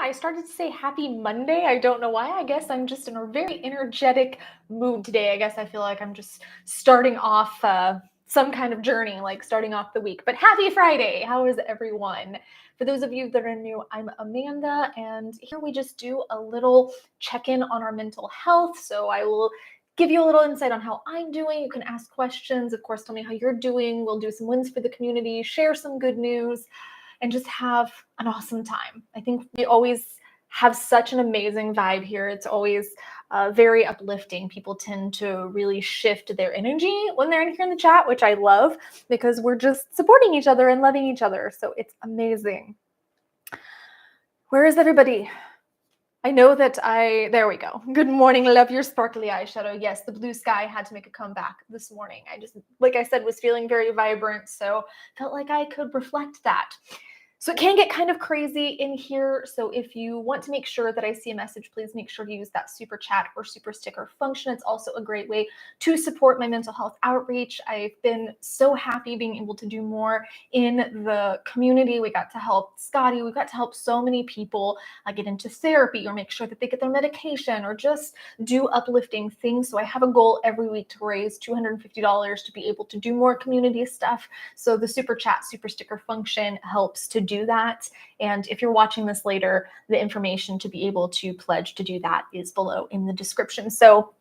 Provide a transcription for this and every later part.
I started to say happy Monday. I don't know why. I guess I'm just in a very energetic mood today. I guess I feel like I'm just starting off some kind of journey, like starting off the week. But happy Friday. How is everyone? For those of you that are new, I'm Amanda, and here we just do a little check-in on our mental health. So I will give you a little insight on how I'm doing. You can ask questions. Of course, tell me how you're doing. We'll do some wins for the community, share some good news, and just have an awesome time. I think we always have such an amazing vibe here. It's always very uplifting. People tend to really shift their energy when they're in here in the chat, which I love because we're just supporting each other and loving each other. So it's amazing. Where is everybody? I know that there we go. Good morning, love your sparkly eyeshadow. Yes, the blue sky had to make a comeback this morning. I just, like I said, was feeling very vibrant, so felt like I could reflect that. So it can get kind of crazy in here. So if you want to make sure that I see a message, please make sure to use that super chat or super sticker function. It's also a great way to support my mental health outreach. I've been so happy being able to do more in the community. We got to help Scotty. We got to help so many people get into therapy or make sure that they get their medication or just do uplifting things. So I have a goal every week to raise $250 to be able to do more community stuff. So the super chat, super sticker function helps to do that. And if you're watching this later, the information to be able to pledge to do that is below in the description. So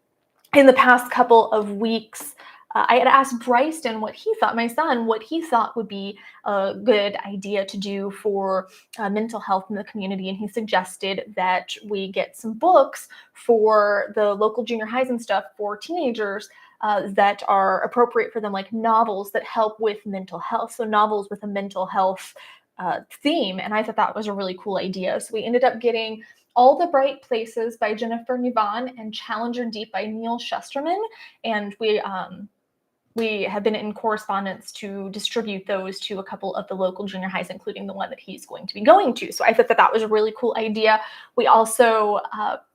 in the past couple of weeks, I had asked Bryson my son, what he thought would be a good idea to do for mental health in the community. And he suggested that we get some books for the local junior highs and stuff for teenagers that are appropriate for them, like novels that help with mental health. So novels with a mental health theme. And I thought that was a really cool idea. So we ended up getting All the Bright Places by Jennifer Nivan and Challenger Deep by Neil Shusterman. And we have been in correspondence to distribute those to a couple of the local junior highs, including the one that he's going to be going to. So I thought that that was a really cool idea. We also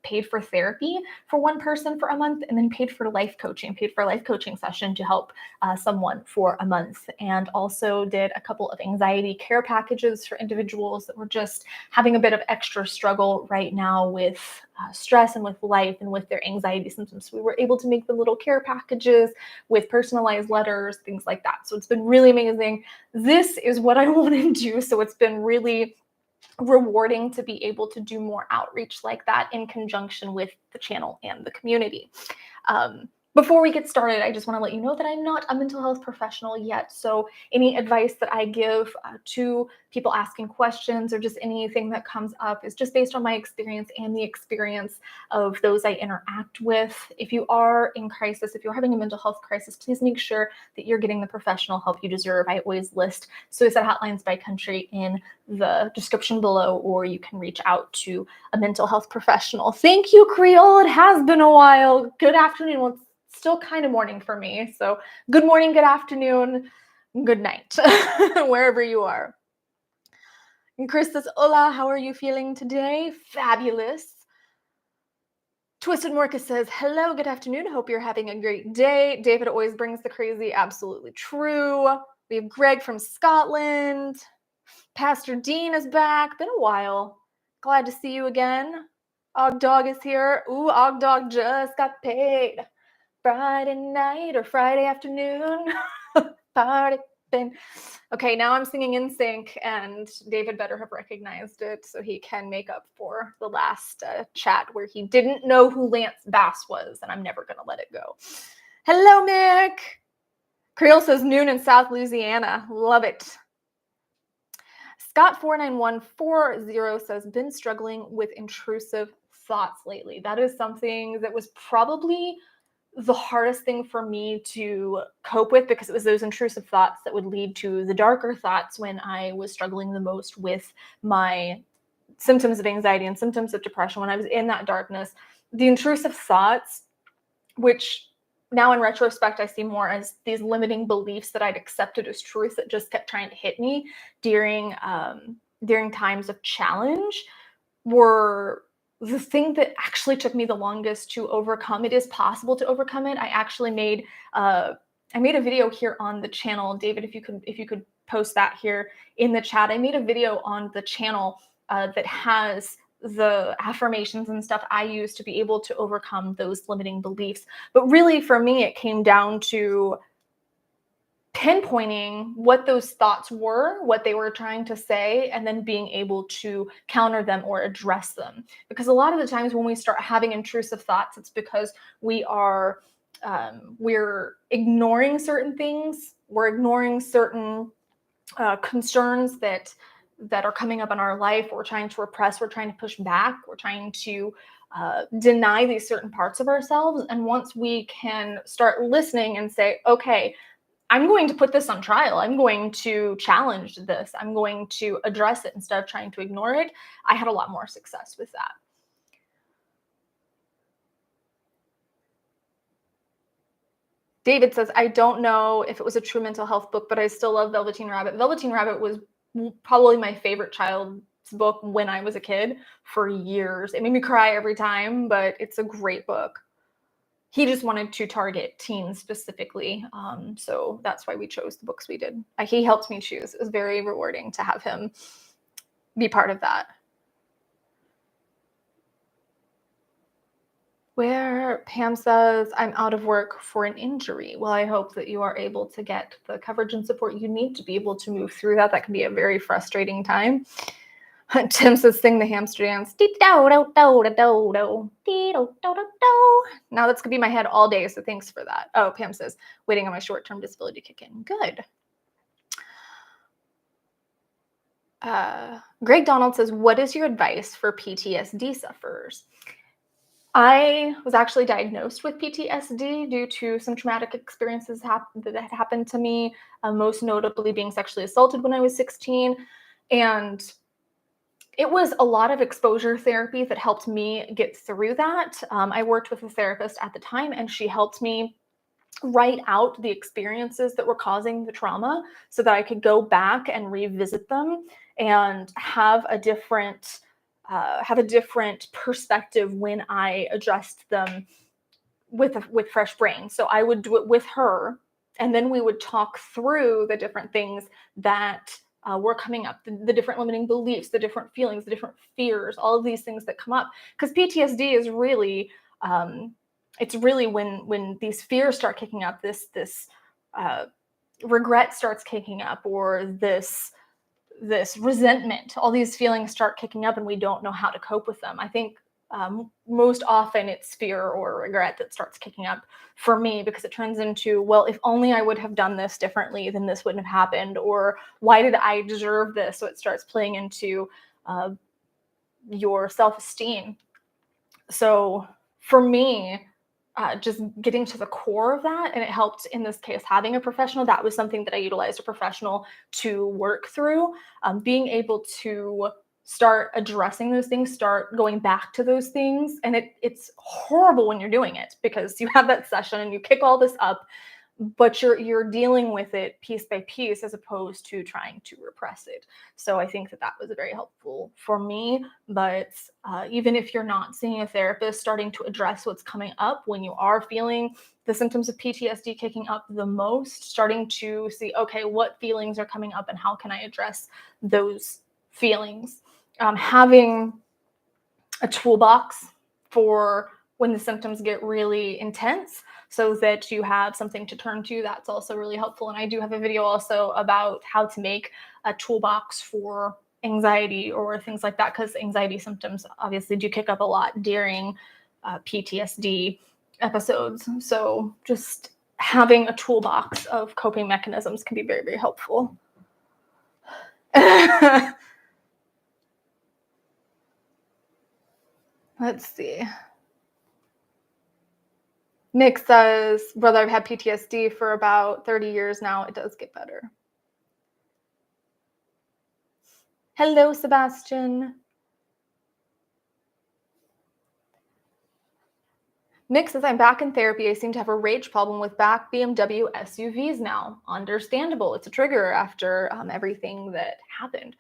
paid for therapy for one person for a month, and then paid for a life coaching session to help someone for a month, and also did a couple of anxiety care packages for individuals that were just having a bit of extra struggle right now with stress and with life and with their anxiety symptoms. So we were able to make the little care packages with personalized letters, things like that. So it's been really amazing. This is what I want to do. So it's been really rewarding to be able to do more outreach like that in conjunction with the channel and the community. Before we get started, I just want to let you know that I'm not a mental health professional yet. So any advice that I give to people asking questions or just anything that comes up is just based on my experience and the experience of those I interact with. If you are in crisis, if you're having a mental health crisis, please make sure that you're getting the professional help you deserve. I always list suicide hotlines by country in the description below, or you can reach out to a mental health professional. Thank you, Creole. It has been a while. Good afternoon. Well, it's still kind of morning for me. So good morning, good afternoon, good night, wherever you are. And Chris says, hola, how are you feeling today? Fabulous. Twisted Morcus says, hello, good afternoon. Hope you're having a great day. David always brings the crazy. Absolutely true. We have Greg from Scotland. Pastor Dean is back. Been a while. Glad to see you again. Og Dog is here. Ooh, Og Dog just got paid. Friday night or Friday afternoon. Party. Okay, now I'm singing in sync, and David better have recognized it so he can make up for the last chat where he didn't know who Lance Bass was, and I'm never going to let it go. Hello, Mick. Creole says noon in South Louisiana. Love it. Scott49140 says, been struggling with intrusive thoughts lately. That is something that was probably the hardest thing for me to cope with, because it was those intrusive thoughts that would lead to the darker thoughts when I was struggling the most with my symptoms of anxiety and symptoms of depression. When I was in that darkness, the intrusive thoughts, which now in retrospect, I see more as these limiting beliefs that I'd accepted as truth that just kept trying to hit me during times of challenge, were the thing that actually took me the longest to overcome. It is possible to overcome it. I actually made I made a video here on the channel. David, if you could post that here in the chat. I made a video on the channel that has the affirmations and stuff I use to be able to overcome those limiting beliefs. But really, for me, it came down to pinpointing what those thoughts were, what they were trying to say, and then being able to counter them or address them. Because a lot of the times when we start having intrusive thoughts, it's because we're ignoring certain things, we're ignoring certain concerns that are coming up in our life. We're trying to repress, we're trying to push back, we're trying to deny these certain parts of ourselves. And once we can start listening and say, okay, I'm going to put this on trial. I'm going to challenge this. I'm going to address it instead of trying to ignore it. I had a lot more success with that. David says, I don't know if it was a true mental health book, but I still love Velveteen Rabbit. Velveteen Rabbit was probably my favorite child's book when I was a kid for years. It made me cry every time, but it's a great book. He just wanted to target teens specifically. So that's why we chose the books we did. He helped me choose. It was very rewarding to have him be part of that. Where Pam says, I'm out of work for an injury. Well, I hope that you are able to get the coverage and support you need to be able to move through that. That can be a very frustrating time. Tim says, sing the hamster dance. Now that's gonna be my head all day, so thanks for that. Oh, Pam says, waiting on my short-term disability to kick in. Good. Greg Donald says, what is your advice for PTSD sufferers? I was actually diagnosed with PTSD due to some traumatic experiences that had happened to me, most notably being sexually assaulted when I was 16. And it was a lot of exposure therapy that helped me get through that. I worked with a therapist at the time, and she helped me write out the experiences that were causing the trauma so that I could go back and revisit them and have a different perspective when I addressed them with fresh brain. So I would do it with her, and then we would talk through the different things that were coming up, the different limiting beliefs, the different feelings, the different fears, all of these things that come up. Because PTSD is really, it's really when these fears start kicking up, this regret starts kicking up, or this resentment, all these feelings start kicking up, and we don't know how to cope with them. I think most often it's fear or regret that starts kicking up for me, because it turns into, well, if only I would have done this differently, then this wouldn't have happened, or why did I deserve this? So it starts playing into your self-esteem. So for me, just getting to the core of that, and it helped in this case having a professional. That was something that I utilized a professional to work through. Being able to start addressing those things, start going back to those things, and it's horrible when you're doing it, because you have that session and you kick all this up, but you're dealing with it piece by piece as opposed to trying to repress it. So I think that was very helpful for me. But even if you're not seeing a therapist, starting to address what's coming up when you are feeling the symptoms of PTSD kicking up the most, starting to see, okay, what feelings are coming up and how can I address those feelings? Having a toolbox for when the symptoms get really intense, so that you have something to turn to, that's also really helpful. And I do have a video also about how to make a toolbox for anxiety or things like that, because anxiety symptoms obviously do kick up a lot during PTSD episodes. So just having a toolbox of coping mechanisms can be very, very helpful. Let's see. Nick says, brother, I've had PTSD for about 30 years now. It does get better. Hello, Sebastian. Nick says, I'm back in therapy. I seem to have a rage problem with back BMW SUVs now. Understandable. It's a trigger after everything that happened.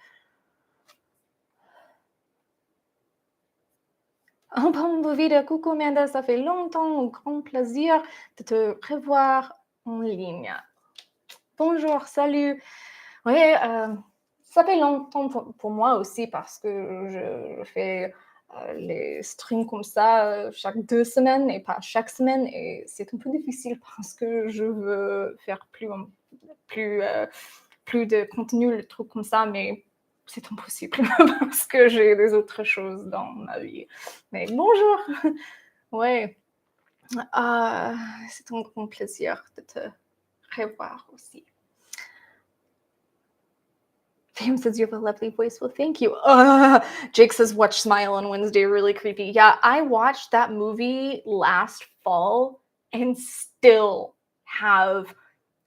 Coucou Amanda, ça fait longtemps, un grand plaisir de te revoir en ligne. Bonjour, salut. Oui, ça fait longtemps pour moi aussi, parce que je fais les streams comme ça chaque 2 semaines et pas chaque semaine. Et c'est un peu difficile parce que je veux faire plus, plus de contenu, le truc comme ça, mais c'est impossible parce que j'ai des autres choses dans ma vie. Mais bonjour! Ouais, c'est un grand plaisir de te revoir aussi. Pam says you have a lovely voice. Well, thank you. Jake says watch Smile on Wednesday. Really creepy. Yeah, I watched that movie last fall and still have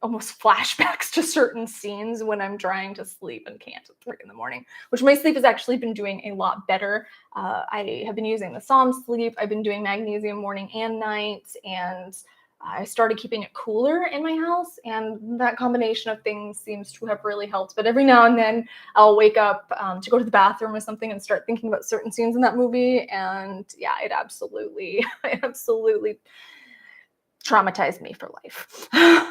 almost flashbacks to certain scenes when I'm trying to sleep and can't at 3 in the morning, which my sleep has actually been doing a lot better. I have been using the Psalm sleep. I've been doing magnesium morning and night, and I started keeping it cooler in my house, and that combination of things seems to have really helped. But every now and then I'll wake up to go to the bathroom or something and start thinking about certain scenes in that movie, and yeah, it absolutely traumatized me for life.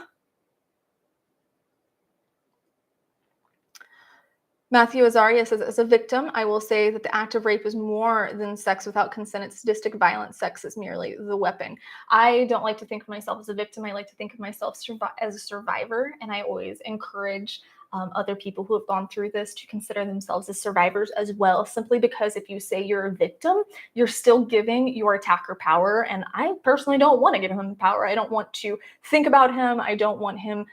Matthew Azaria says, as a victim, I will say that the act of rape is more than sex without consent. It's sadistic violence. Sex is merely the weapon. I don't like to think of myself as a victim. I like to think of myself as a survivor. And I always encourage other people who have gone through this to consider themselves as survivors as well, simply because if you say you're a victim, you're still giving your attacker power. And I personally don't want to give him power. I don't want to think about him. I don't want him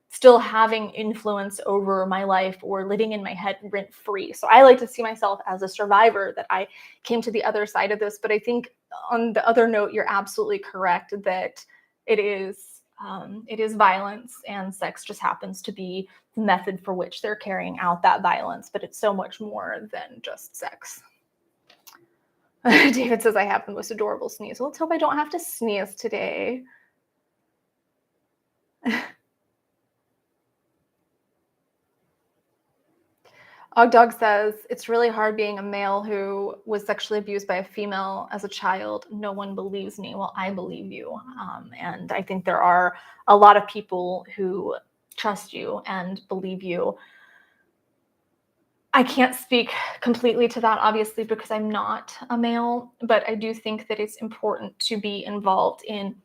still having influence over my life or living in my head rent free. So I like to see myself as a survivor, that I came to the other side of this. But I think on the other note, you're absolutely correct that it is violence, and sex just happens to be the method for which they're carrying out that violence. But it's so much more than just sex. David says, I have the most adorable sneeze. Well, let's hope I don't have to sneeze today. Dog says, it's really hard being a male who was sexually abused by a female as a child. No one believes me. Well, I believe you. And I think there are a lot of people who trust you and believe you. I can't speak completely to that, obviously, because I'm not a male, but I do think that it's important to be involved in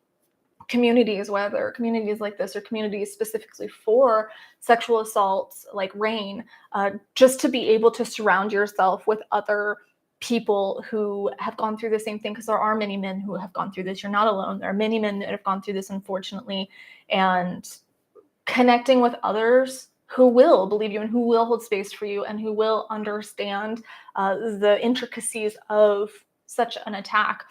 communities, whether communities like this or communities specifically for sexual assaults like RAIN, just to be able to surround yourself with other people who have gone through the same thing, because there are many men who have gone through this. You're not alone. There are many men that have gone through this, unfortunately, and connecting with others who will believe you and who will hold space for you and who will understand the intricacies of such an attack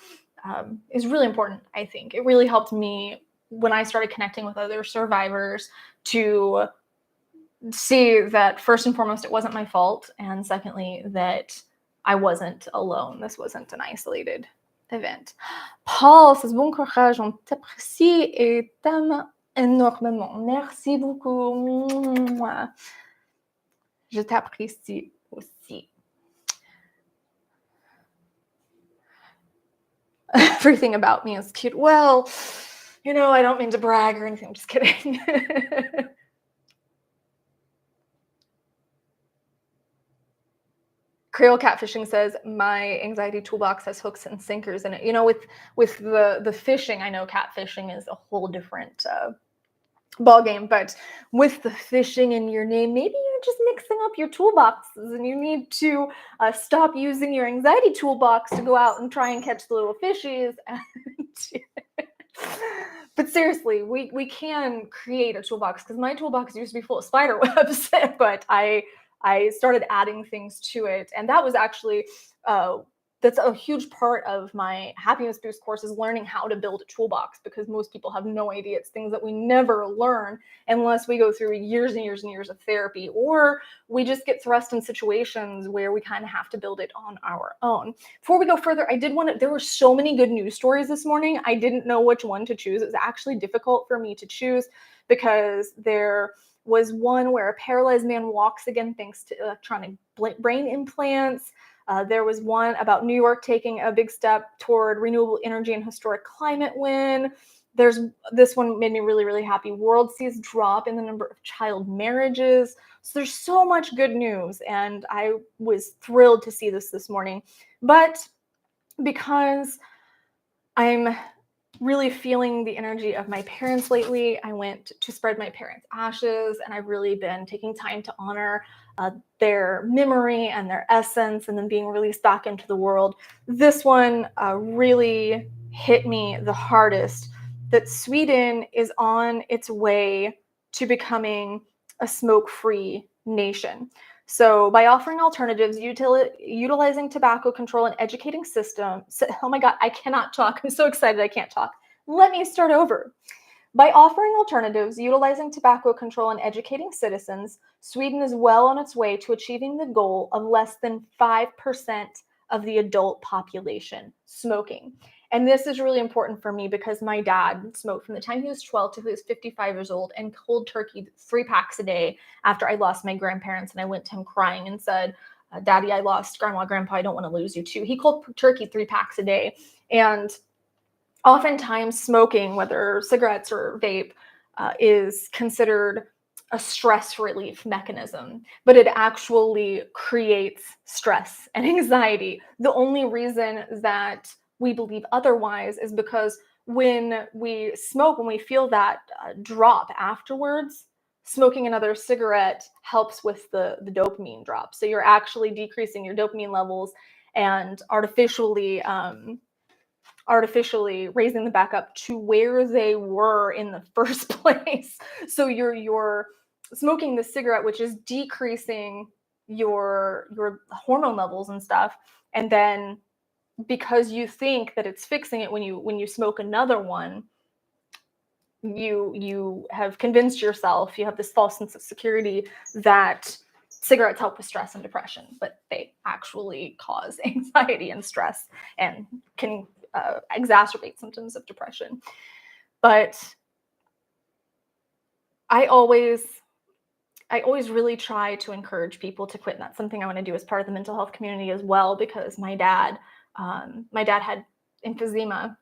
is really important, I think. It really helped me when I started connecting with other survivors to see that, first and foremost, it wasn't my fault, and secondly, that I wasn't alone. This wasn't an isolated event. Paul says, bon courage, on t'apprécie et t'aime énormément. Merci beaucoup. Je t'apprécie aussi. Everything about me is cute. Well, I don't mean to brag or anything. I'm just kidding. Creole Catfishing says, my anxiety toolbox has hooks and sinkers in it. With the fishing, I know catfishing is a whole different ball game, but with the fishing in your name, maybe you're just mixing up your toolboxes, and you need to stop using your anxiety toolbox to go out and try and catch the little fishies. But seriously, we can create a toolbox, because my toolbox used to be full of spider webs, but I started adding things to it, and that was actually that's a huge part of my happiness boost course, is learning how to build a toolbox, because most people have no idea. It's things that we never learn unless we go through years and years and years of therapy, or we just get thrust in situations where we kind of have to build it on our own. Before we go further, there were so many good news stories this morning. I didn't know which one to choose. It was actually difficult for me to choose, because there was one where a paralyzed man walks again thanks to electronic brain implants. There was one about New York taking a big step toward renewable energy and historic climate win. This one made me really, really happy. World sees drop in the number of child marriages. So there's so much good news, and I was thrilled to see this morning. But because I'm really feeling the energy of my parents lately, I went to spread my parents' ashes, and I've really been taking time to honor their memory and their essence, and then being released back into the world. This one really hit me the hardest, that Sweden is on its way to becoming a smoke-free nation. So by offering alternatives, utilizing tobacco control and educating systems. Oh my God, I cannot talk. I'm so excited I can't talk. Let me start over. By offering alternatives, utilizing tobacco control and educating citizens, Sweden is well on its way to achieving the goal of less than 5% of the adult population smoking. And this is really important for me because my dad smoked from the time he was 12 till he was 55 years old, and cold turkey 3 packs a day after I lost my grandparents. And I went to him crying and said, Daddy, I lost Grandma, Grandpa, I don't want to lose you too. He cold turkey 3 packs a day. And oftentimes smoking, whether cigarettes or vape, is considered a stress relief mechanism, but it actually creates stress and anxiety. The only reason that we believe otherwise is because when we smoke, when we feel that drop afterwards, smoking another cigarette helps with the dopamine drop. So you're actually decreasing your dopamine levels and artificially raising them back up to where they were in the first place. So you're smoking the cigarette, which is decreasing your hormone levels and stuff, and then because you think that it's fixing it, when you smoke another one, you have convinced yourself, you have this false sense of security that cigarettes help with stress and depression, but they actually cause anxiety and stress and can exacerbate symptoms of depression. But I always really try to encourage people to quit, and that's something I want to do as part of the mental health community as well, because my dad had emphysema,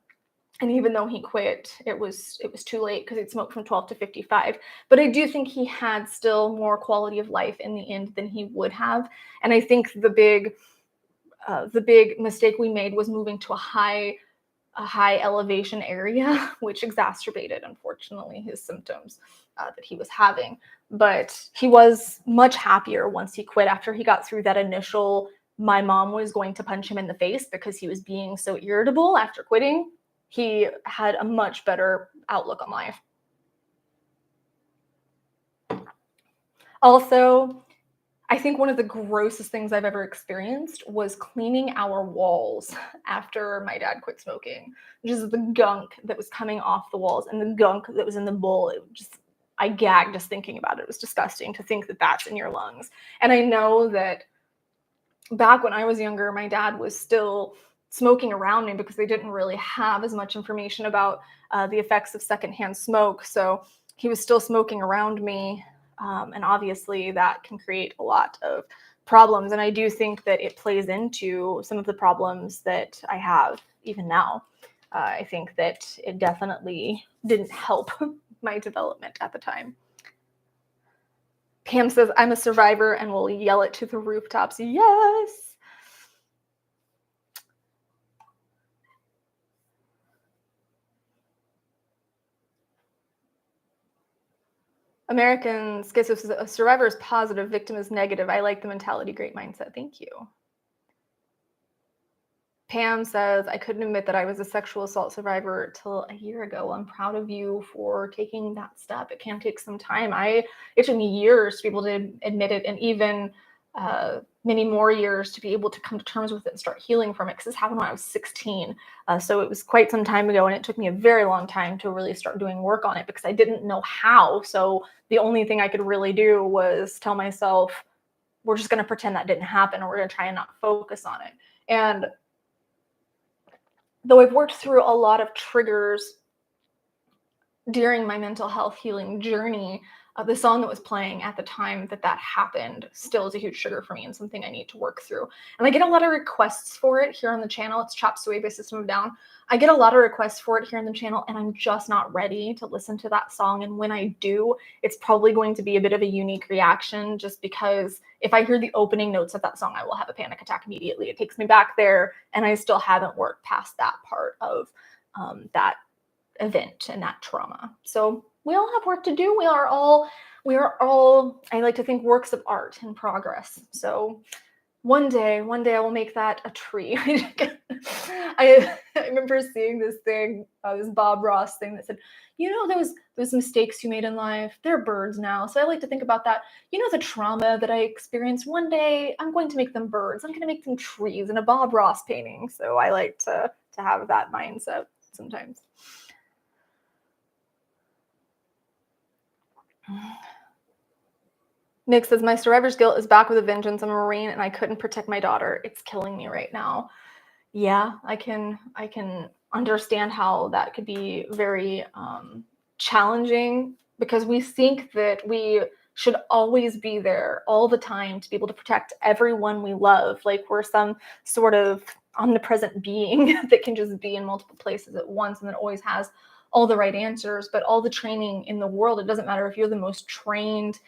and even though he quit, it was too late because he'd smoked from 12 to 55. But I do think he had still more quality of life in the end than he would have. And I think the big mistake we made was moving to a high elevation area, which exacerbated, unfortunately, his symptoms that he was having. But he was much happier once he quit, after he got through that initial, my mom was going to punch him in the face because he was being so irritable after quitting. He had a much better outlook on life. Also, I think one of the grossest things I've ever experienced was cleaning our walls after my dad quit smoking. Just the gunk that was coming off the walls and the gunk that was in the bowl. I gagged just thinking about it. It was disgusting to think that that's in your lungs. And I know that back when I was younger, my dad was still smoking around me because they didn't really have as much information about the effects of secondhand smoke. So he was still smoking around me. And obviously that can create a lot of problems. And I do think that it plays into some of the problems that I have even now. I think that it definitely didn't help my development at the time. Pam says, I'm a survivor and will yell it to the rooftops. Yes. Americans, guess if a survivor is positive, victim is negative. I like the mentality, great mindset. Thank you. Pam says, I couldn't admit that I was a sexual assault survivor till a year ago. I'm proud of you for taking that step. It can take some time. It took me years to be able to admit it, and even many more years to be able to come to terms with it and start healing from it, because this happened when I was 16. So it was quite some time ago, and it took me a very long time to really start doing work on it because I didn't know how. So the only thing I could really do was tell myself, we're just going to pretend that didn't happen, or we're going to try and not focus on it. And though I've worked through a lot of triggers during my mental health healing journey, the song that was playing at the time that that happened still is a huge trigger for me and something I need to work through. And I get a lot of requests for it here on the channel. It's Chop Suey by System of a Down. I get a lot of requests for it here on the channel, and I'm just not ready to listen to that song. And when I do, it's probably going to be a bit of a unique reaction, just because if I hear the opening notes of that song, I will have a panic attack immediately. It takes me back there, and I still haven't worked past that part of that event and that trauma. So we all have work to do. We are all, I like to think, works of art in progress. So one day I will make that a tree. I remember seeing this thing, this Bob Ross thing that said, you know, those mistakes you made in life, they're birds now. So I like to think about that. You know, the trauma that I experienced, one day I'm going to make them birds. I'm going to make them trees in a Bob Ross painting. So I like to have that mindset sometimes. Nick says, my survivor's guilt is back with a vengeance. I'm a Marine and I couldn't protect my daughter. It's killing me right now. Yeah, I can understand how that could be very challenging, because we think that we should always be there all the time to be able to protect everyone we love. Like we're some sort of omnipresent being that can just be in multiple places at once and that always has all the right answers. But all the training in the world, it doesn't matter if you're the most trained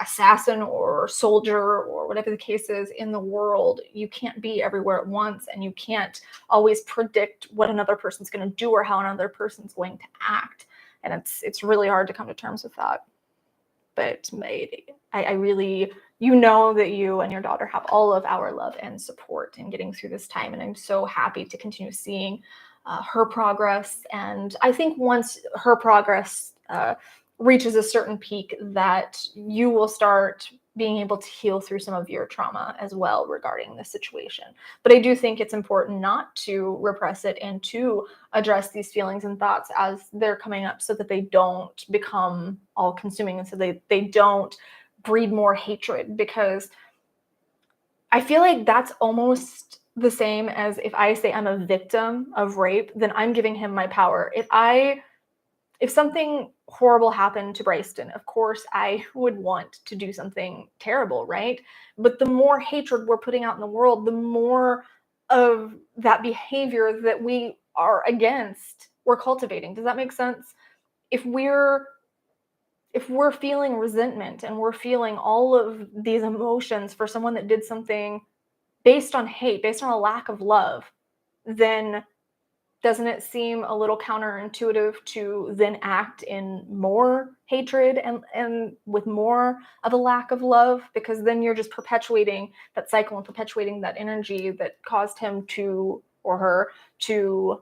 assassin or soldier or whatever the case is in the world, you can't be everywhere at once, and you can't always predict what another person's going to do or how another person's going to act. And it's really hard to come to terms with that. But I really, you know, that you and your daughter have all of our love and support in getting through this time. And I'm so happy to continue seeing her progress. And I think once her progress reaches a certain peak, that you will start being able to heal through some of your trauma as well regarding the situation. But I do think it's important not to repress it and to address these feelings and thoughts as they're coming up, so that they don't become all consuming and so they don't breed more hatred. Because I feel like that's almost the same as if I say I'm a victim of rape, then I'm giving him my power. If something horrible happened to Bryston, of course, I would want to do something terrible, right? But the more hatred we're putting out in the world, the more of that behavior that we are against, we're cultivating. Does that make sense? If we're feeling resentment and we're feeling all of these emotions for someone that did something based on hate, based on a lack of love, then doesn't it seem a little counterintuitive to then act in more hatred and with more of a lack of love? Because then you're just perpetuating that cycle and perpetuating that energy that caused him to, or her to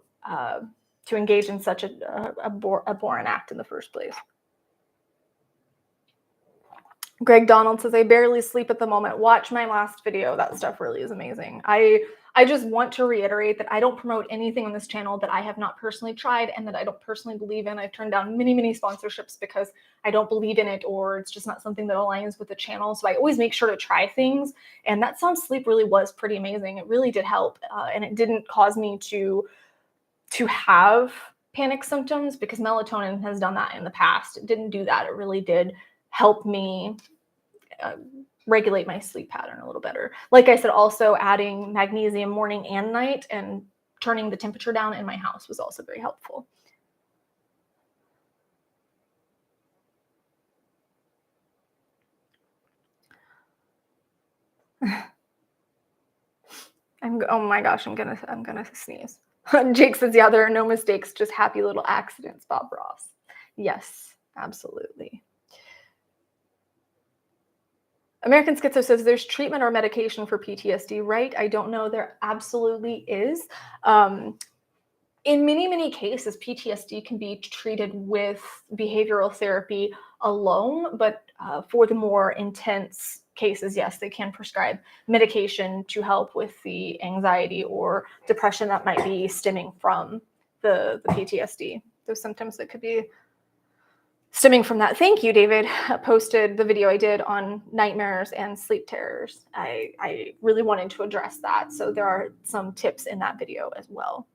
engage in such a abhorrent act in the first place. Greg Donald says, I barely sleep at the moment. Watch my last video. That stuff really is amazing. I just want to reiterate that I don't promote anything on this channel that I have not personally tried and that I don't personally believe in. I've turned down many, many sponsorships because I don't believe in it, or it's just not something that aligns with the channel. So I always make sure to try things. And that sound sleep really was pretty amazing. It really did help. And it didn't cause me to have panic symptoms, because melatonin has done that in the past. It didn't do that. It really did help me regulate my sleep pattern a little better. Like I said, also adding magnesium morning and night and turning the temperature down in my house was also very helpful. Oh my gosh, I'm gonna sneeze. Jake says, yeah, there are no mistakes, just happy little accidents, Bob Ross. Yes, absolutely. American Schizo says there's treatment or medication for PTSD, right? I don't know. There absolutely is. In many, many cases, PTSD can be treated with behavioral therapy alone, but for the more intense cases, yes, they can prescribe medication to help with the anxiety or depression that might be stemming from the PTSD. Those symptoms that could be stemming from that. Thank you, David. I posted the video I did on nightmares and sleep terrors. I really wanted to address that. So there are some tips in that video as well.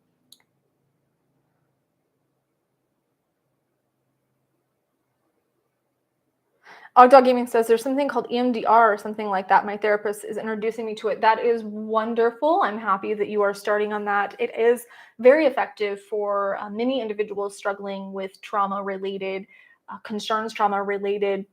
Dog Gaming says there's something called EMDR or something like that. My therapist is introducing me to it. That is wonderful. I'm happy that you are starting on that. It is very effective for many individuals struggling with trauma-related concerns, trauma-related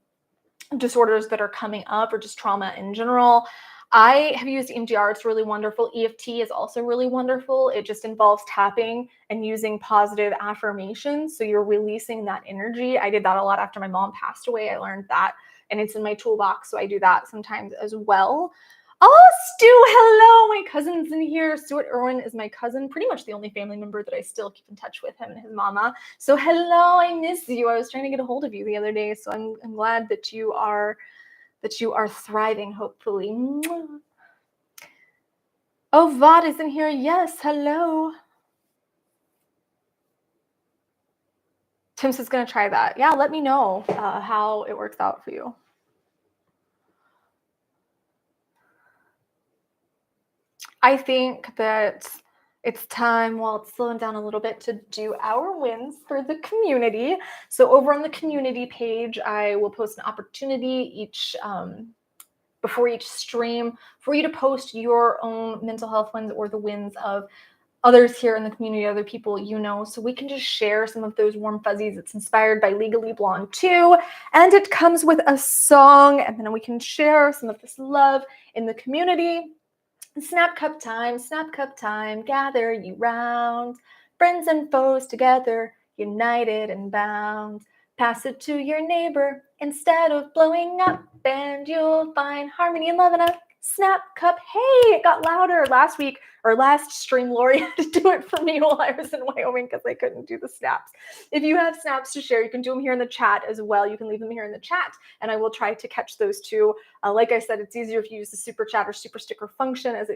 disorders that are coming up, or just trauma in general. I have used EMDR. It's really wonderful. EFT is also really wonderful. It just involves tapping and using positive affirmations. So you're releasing that energy. I did that a lot after my mom passed away. I learned that, and it's in my toolbox. So I do that sometimes as well. Oh, Stu, hello. My cousin's in here. Stuart Irwin is my cousin, pretty much the only family member that I still keep in touch with, him and his mama. So hello, I miss you. I was trying to get a hold of you the other day, so I'm glad that you are thriving, hopefully. Oh, Vod is in here. Yes, hello. Tim's is going to try that. Yeah, let me know how it works out for you. I think that it's time, while it's slowing down a little bit, to do our wins for the community. So over on the community page, I will post an opportunity before each stream for you to post your own mental health wins or the wins of others here in the community, other people you know, so we can just share some of those warm fuzzies. It's inspired by Legally Blonde too, and it comes with a song, and then we can share some of this love in the community. Snap cup time, gather you round, friends and foes together, united and bound. Pass it to your neighbor instead of blowing up, and you'll find harmony and love in a snap cup. Hey, it got louder last week, or last stream. Lori had to do it for me while I was in Wyoming because I couldn't do the snaps. If you have snaps to share, you can do them here in the chat as well. You can leave them here in the chat, and I will try to catch those too. Like I said, it's easier if you use the super chat or super sticker function, as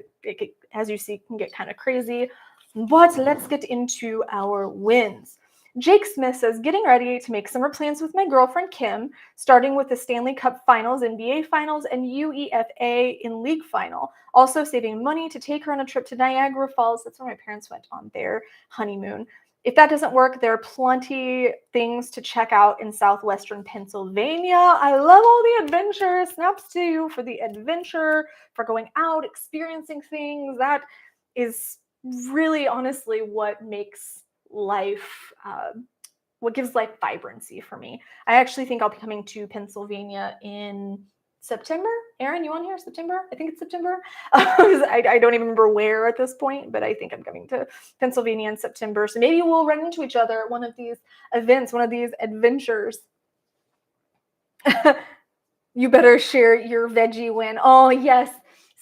as you see, can get kind of crazy. But let's get into our wins. Jake Smith says, getting ready to make summer plans with my girlfriend Kim, starting with the Stanley Cup Finals, NBA Finals, and UEFA in League Final. Also saving money to take her on a trip to Niagara Falls. That's where my parents went on their honeymoon. If that doesn't work, there are plenty things to check out in southwestern Pennsylvania. I love all the adventure. Snaps to you for the adventure, for going out, experiencing things. That is really, honestly, what makes life, what gives life vibrancy for me. I actually think I'll be coming to Pennsylvania in September. Aaron, you on here? September? I think it's September. I don't even remember where at this point, but I think I'm coming to Pennsylvania in September. So maybe we'll run into each other at one of these events, one of these adventures. You better share your veggie win. Oh, yes.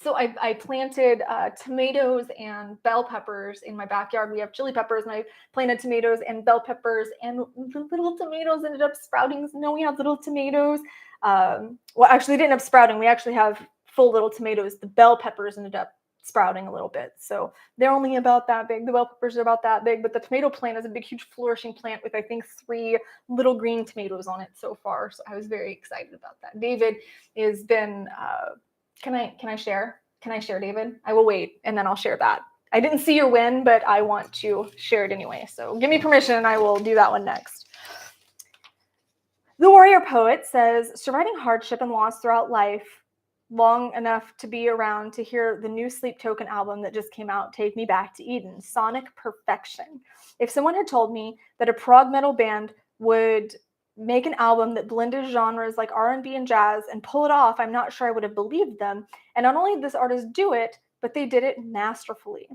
So I planted tomatoes and bell peppers in my backyard. We have chili peppers, and I planted tomatoes and bell peppers, and the little tomatoes ended up sprouting. No, we have little tomatoes. Well, actually, they didn't end up sprouting. We actually have full little tomatoes. The bell peppers ended up sprouting a little bit. So they're only about that big. The bell peppers are about that big, but the tomato plant is a big, huge flourishing plant with, I think, 3 little green tomatoes on it so far. So I was very excited about that. David has been, can I share? Can I share, David? I will wait, and then I'll share that. I didn't see your win, but I want to share it anyway. So give me permission, and I will do that one next. The Warrior Poet says, surviving hardship and loss throughout life long enough to be around to hear the new Sleep Token album that just came out, Take Me Back to Eden, Sonic Perfection. If someone had told me that a prog metal band would make an album that blended genres like R&B and jazz and pull it off, I'm not sure I would have believed them. And not only did this artist do it, but they did it masterfully.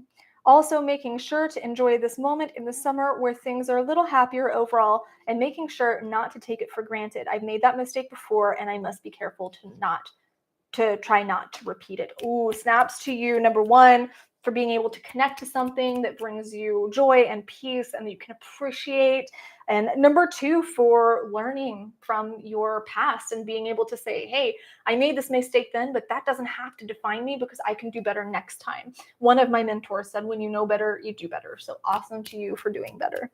Also making sure to enjoy this moment in the summer where things are a little happier overall, and making sure not to take it for granted. I've made that mistake before, and I must be careful to try not to repeat it. Ooh, snaps to you, number one, for being able to connect to something that brings you joy and peace and that you can appreciate. And number two, for learning from your past and being able to say, hey, I made this mistake then, but that doesn't have to define me because I can do better next time. One of my mentors said, when you know better, you do better. So awesome to you for doing better.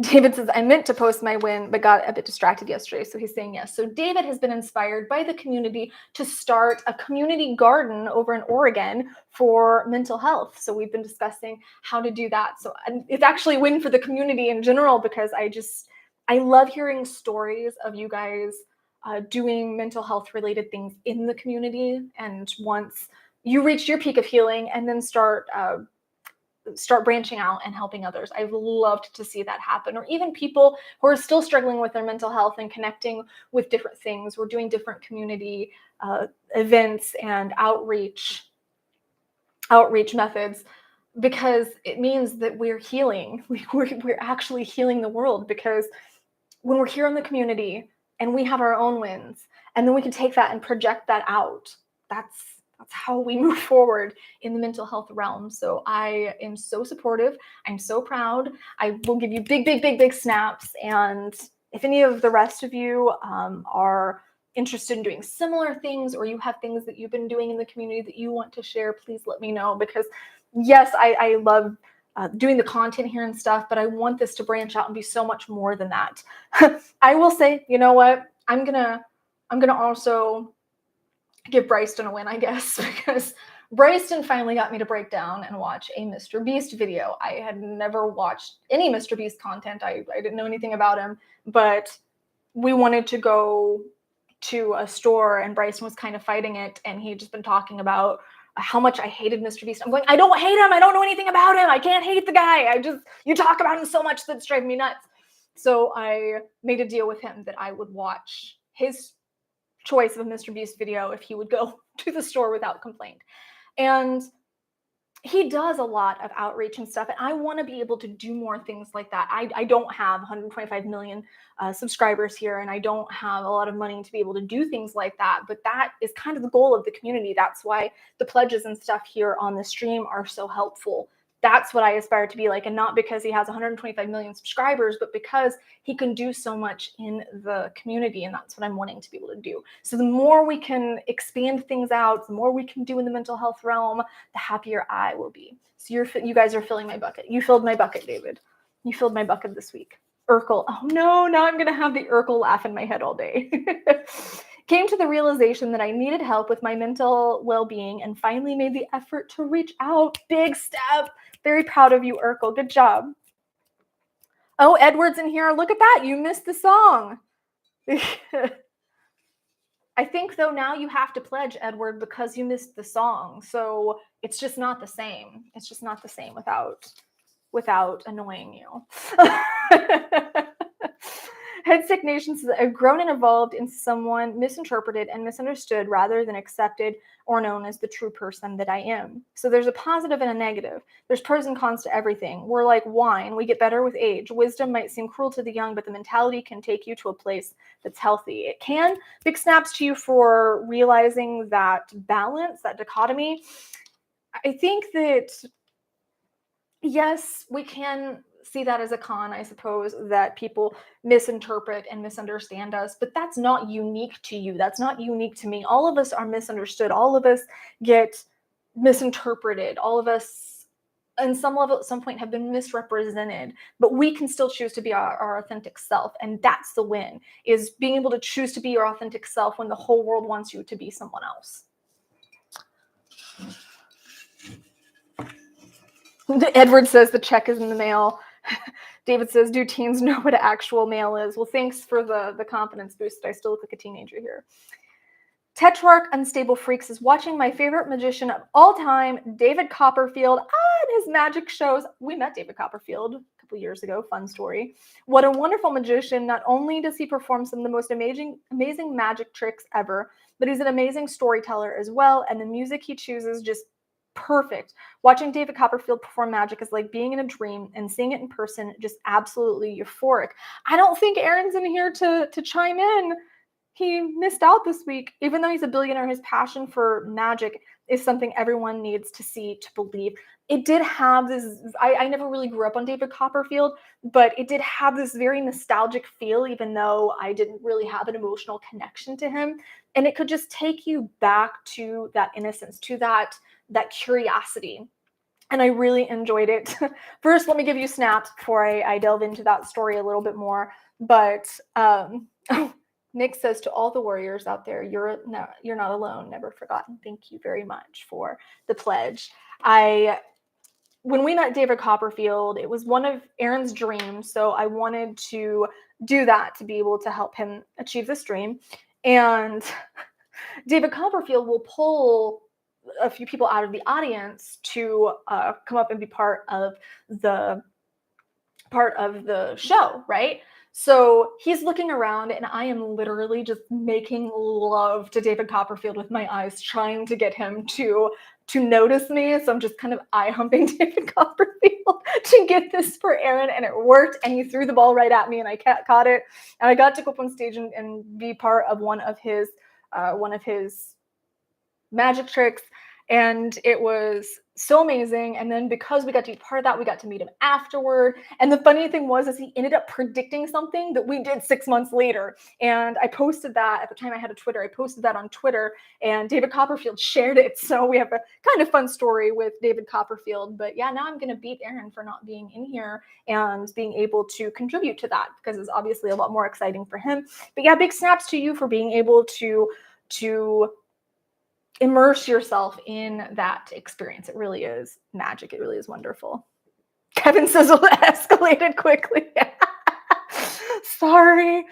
David says, I meant to post my win, but got a bit distracted yesterday. So he's saying yes. So David has been inspired by the community to start a community garden over in Oregon for mental health. So we've been discussing how to do that. So it's actually a win for the community in general, because I love hearing stories of you guys doing mental health related things in the community. And once you reach your peak of healing, and then start branching out and helping others. I've loved to see that happen. Or even people who are still struggling with their mental health and connecting with different things. We're doing different community events and outreach methods, because it means that we're healing. We're actually healing the world, because when we're here in the community and we have our own wins, and then we can take that and project that out, that's how we move forward in the mental health realm. So I am so supportive. I'm so proud. I will give you big snaps. And if any of the rest of you are interested in doing similar things, or you have things that you've been doing in the community that you want to share, please let me know. Because yes, I love doing the content here and stuff, but I want this to branch out and be so much more than that. I will say, you know what? I'm gonna also give Bryston a win, I guess, because Bryston finally got me to break down and watch a Mr. Beast video. I had never watched any Mr. Beast content. I didn't know anything about him, but we wanted to go to a store, and Bryson was kind of fighting it, and he'd just been talking about how much I hated Mr. Beast. I'm going, I don't hate him. I don't know anything about him. I can't hate the guy. You talk about him so much that it's driving me nuts. So I made a deal with him that I would watch his choice of a Mr. Beast video if he would go to the store without complaint. And he does a lot of outreach and stuff, and I want to be able to do more things like that. I don't have 125 million subscribers here, and I don't have a lot of money to be able to do things like that, but that is kind of the goal of the community. That's why the pledges and stuff here on the stream are so helpful. That's what I aspire to be like, and not because he has 125 million subscribers, but because he can do so much in the community, and that's what I'm wanting to be able to do. So the more we can expand things out, the more we can do in the mental health realm, the happier I will be. So you guys are filling my bucket. You filled my bucket, David. You filled my bucket this week. Urkel. Oh no, now I'm gonna have the Urkel laugh in my head all day. Came to the realization that I needed help with my mental well-being, and finally made the effort to reach out. Big step. Very proud of you, Urkel. Good job. Oh, Edward's in here. Look at that. You missed the song. I think, though, now you have to pledge, Edward, because you missed the song. So it's just not the same. It's just not the same without annoying you. Headsick Nation says, I've grown and evolved into someone misinterpreted and misunderstood rather than accepted or known as the true person that I am. So there's a positive and a negative. There's pros and cons to everything. We're like wine. We get better with age. Wisdom might seem cruel to the young, but the mentality can take you to a place that's healthy. It can. Big snaps to you for realizing that balance, that dichotomy. I think that, yes, we can see that as a con, I suppose, that people misinterpret and misunderstand us, but that's not unique to you. That's not unique to me. All of us are misunderstood. All of us get misinterpreted. All of us, on some level, at some point, have been misrepresented, but we can still choose to be our authentic self. And that's the win, is being able to choose to be your authentic self when the whole world wants you to be someone else. Edward says the check is in the mail. David says, do teens know what actual mail is? Well, thanks for the confidence boost. I still look like a teenager here. Tetrarch Unstable Freaks is watching my favorite magician of all time, David Copperfield, and his magic shows. We met David Copperfield a couple years ago. Fun story. What a wonderful magician. Not only does he perform some of the most amazing magic tricks ever, but he's an amazing storyteller as well, and the music he chooses just perfect. Watching David Copperfield perform magic is like being in a dream, and seeing it in person, just absolutely euphoric. I don't think Aaron's in here to chime in. He missed out this week. Even though he's a billionaire, his passion for magic is something everyone needs to see to believe. It did have this, I never really grew up on David Copperfield, but it did have this very nostalgic feel, even though I didn't really have an emotional connection to him. And it could just take you back to that innocence, to that curiosity. And I really enjoyed it. First, let me give you snaps before I delve into that story a little bit more. But Nick says, to all the warriors out there, you're not alone, never forgotten. Thank you very much for the pledge. I when we met David Copperfield, it was one of Aaron's dreams. So I wanted to do that to be able to help him achieve this dream. And David Copperfield will pull a few people out of the audience to come up and be part of the show, right? So he's looking around, and I am literally just making love to David Copperfield with my eyes, trying to get him to notice me. So I'm just kind of eye humping David Copperfield to get this for Aaron, and it worked. And he threw the ball right at me, and I caught it. And I got to go up on stage and be part of one of his magic tricks, and it was so amazing. And then because we got to be part of that, we got to meet him afterward. And the funny thing was is he ended up predicting something that we did 6 months later. And I posted that at the time I had a Twitter. I posted that on Twitter, and David Copperfield shared it. So we have a kind of fun story with David Copperfield. But yeah, now I'm going to beat Aaron for not being in here and being able to contribute to that, because it's obviously a lot more exciting for him. But yeah, big snaps to you for being able to immerse yourself in that experience. It really is magic. It really is wonderful. Kevin says it escalated quickly. Sorry.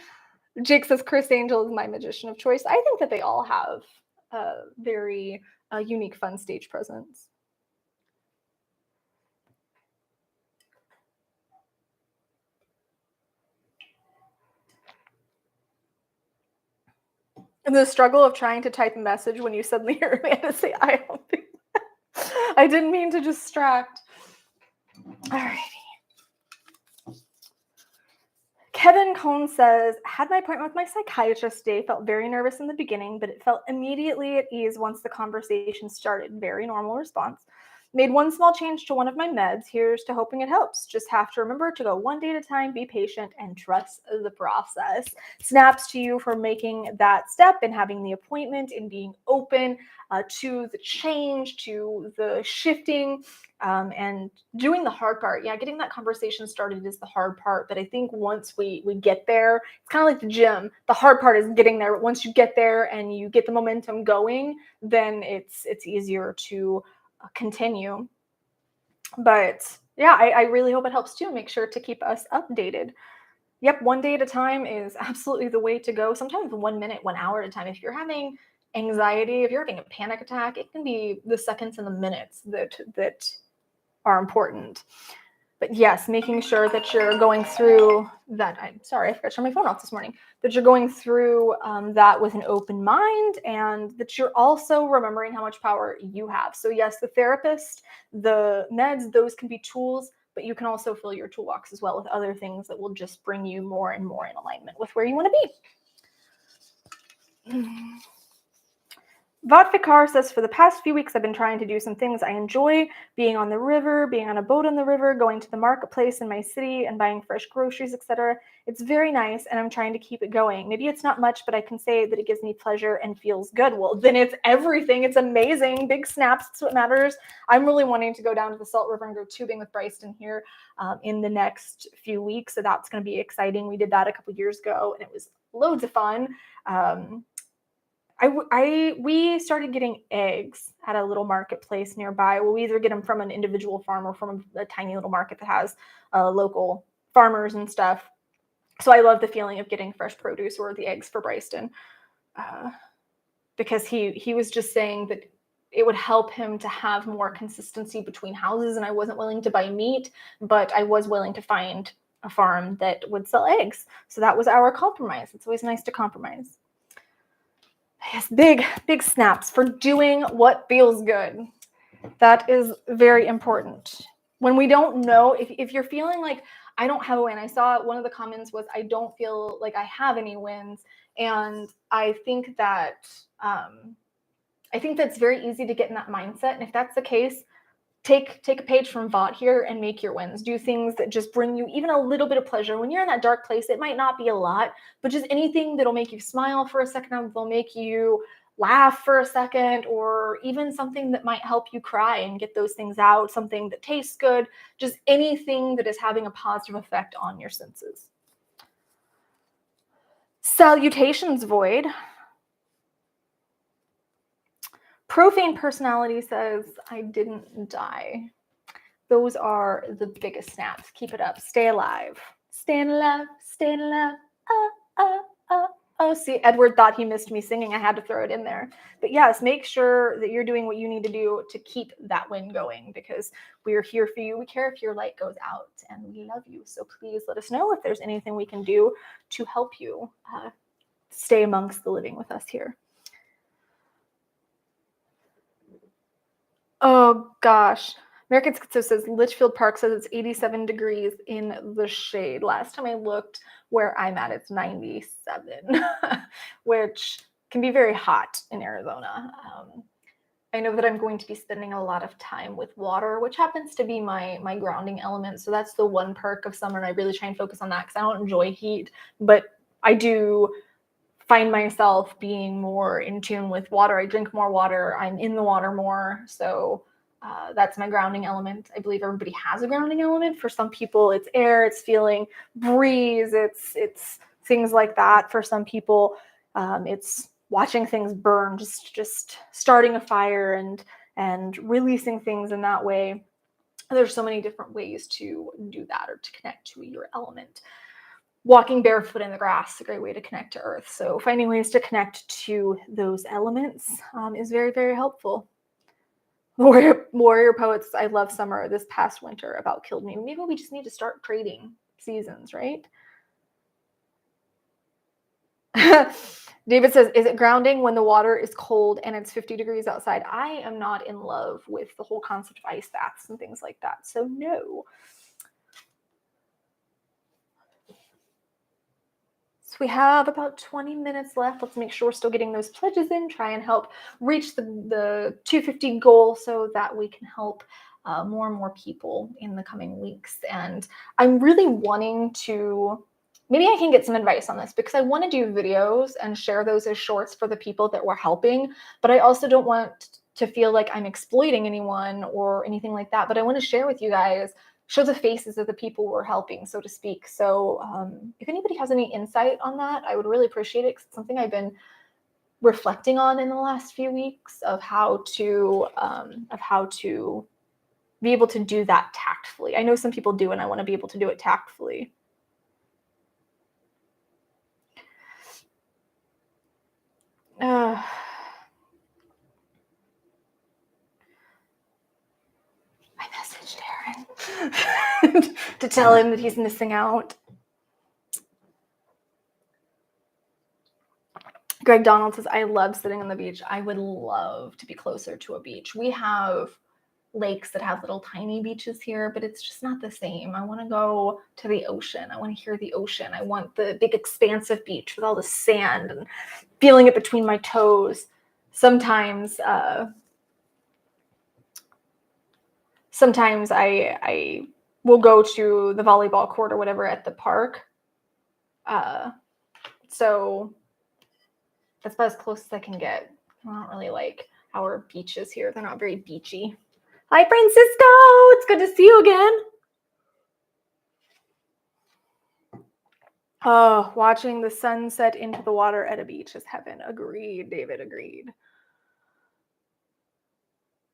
Jake says Chris Angel is my magician of choice. I think that they all have a very unique, fun stage presence. And the struggle of trying to type a message when you suddenly hear me had to say, I don't think I didn't mean to distract. Alrighty. Kevin Cohn says, had my appointment with my psychiatrist today, felt very nervous in the beginning, but it felt immediately at ease once the conversation started. Very normal response. Made one small change to one of my meds. Here's to hoping it helps. Just have to remember to go one day at a time, be patient, and trust the process. Snaps to you for making that step and having the appointment and being open to the change, to the shifting, and doing the hard part. Yeah, getting that conversation started is the hard part. But I think once we get there, it's kind of like the gym. The hard part is getting there. But once you get there and you get the momentum going, then it's easier to continue. But yeah, I really hope it helps too. Make sure to keep us updated. Yep, one day at a time is absolutely the way to go. Sometimes 1 minute, 1 hour at a time. If you're having anxiety, if you're having a panic attack, it can be the seconds and the minutes that are important. But yes, making sure that you're going through that. I'm sorry, I forgot to turn my phone off this morning. That you're going through that with an open mind, and that you're also remembering how much power you have. So yes, the therapist, the meds, those can be tools, but you can also fill your toolbox as well with other things that will just bring you more and more in alignment with where you want to be. Vatvikar says, for the past few weeks, I've been trying to do some things I enjoy, being on the river, being on a boat on the river, going to the marketplace in my city and buying fresh groceries, etc. It's very nice, and I'm trying to keep it going. Maybe it's not much, but I can say that it gives me pleasure and feels good. Well, then it's everything. It's amazing. Big snaps. That's what matters. I'm really wanting to go down to the Salt River and go tubing with Bryston here in the next few weeks, so that's going to be exciting. We did that a couple years ago, and it was loads of fun. We started getting eggs at a little marketplace nearby. We'll either get them from an individual farm or from a tiny little market that has local farmers and stuff. So I love the feeling of getting fresh produce or the eggs for Bryston, because he was just saying that it would help him to have more consistency between houses, and I wasn't willing to buy meat, but I was willing to find a farm that would sell eggs. So that was our compromise. It's always nice to compromise. Yes, big snaps for doing what feels good. That is very important. When we don't know, if you're feeling like I don't have a win, I saw one of the comments was I don't feel like I have any wins, and I think that's very easy to get in that mindset. And if that's the case, take a page from Vought here and make your wins. Do things that just bring you even a little bit of pleasure. When you're in that dark place, it might not be a lot, but just anything that'll make you smile for a second, that'll make you laugh for a second, or even something that might help you cry and get those things out, something that tastes good, just anything that is having a positive effect on your senses. Salutations, Void. Profane Personality says, I didn't die. Those are the biggest snaps. Keep it up. Stay alive. Staying alive. Staying alive. Oh, see, Edward thought he missed me singing. I had to throw it in there. But yes, make sure that you're doing what you need to do to keep that wind going, because we're here for you. We care if your light goes out, and we love you. So please let us know if there's anything we can do to help you stay amongst the living with us here. Oh, gosh. American Schizo says Litchfield Park says it's 87 degrees in the shade. Last time I looked where I'm at, it's 97, which can be very hot in Arizona. I know that I'm going to be spending a lot of time with water, which happens to be my grounding element. So that's the one perk of summer, and I really try and focus on that because I don't enjoy heat, but I do find myself being more in tune with water. I drink more water. I'm in the water more. So that's my grounding element. I believe everybody has a grounding element. For some people, it's air, it's feeling breeze, it's things like that. For some people, it's watching things burn, just starting a fire and releasing things in that way. There's so many different ways to do that or to connect to your element. Walking barefoot in the grass is a great way to connect to earth. So finding ways to connect to those elements is very, very helpful. Warrior Poets, I love summer. This past winter about killed me. Maybe we just need to start trading seasons, right? David says, is it grounding when the water is cold and it's 50 degrees outside? I am not in love with the whole concept of ice baths and things like that. So no. So we have about 20 minutes left. Let's make sure we're still getting those pledges in, try and help reach the 250 goal so that we can help more and more people in the coming weeks. And I'm really wanting to, maybe I can get some advice on this, because I want to do videos and share those as shorts for the people that we're helping, but I also don't want to feel like I'm exploiting anyone or anything like that. But I want to share with you guys, show the faces of the people we're helping, so to speak. So if anybody has any insight on that, I would really appreciate it, because it's something I've been reflecting on in the last few weeks of how to be able to do that tactfully. I know some people do, and I want to be able to do it tactfully. I messaged Aaron to tell him that he's missing out. Greg Donald says, I love sitting on the beach. I would love to be closer to a beach. We have lakes that have little tiny beaches here, but it's just not the same. I want to go to the ocean. I want to hear the ocean. I want the big expansive beach with all the sand and feeling it between my toes. Sometimes I will go to the volleyball court or whatever at the park. So that's about as close as I can get. I don't really like our beaches here. They're not very beachy. Hi, Francisco. It's good to see you again. Oh, watching the sunset into the water at a beach is heaven. Agreed, David, agreed.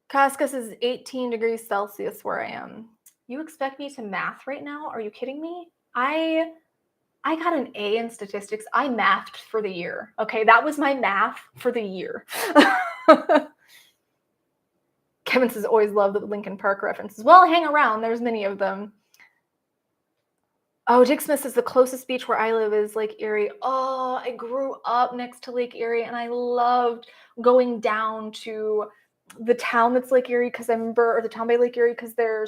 Casca says 18 degrees Celsius where I am. You expect me to math right now? Are you kidding me? I got an A in statistics. I mathed for the year. Okay, that was my math for the year. Kevin says, always love the Lincoln Park references. Well, hang around. There's many of them. Oh, Dick Smith says the closest beach where I live is Lake Erie. Oh, I grew up next to Lake Erie, and I loved going down to the town that's Lake Erie, because I remember, or the town by Lake Erie, because there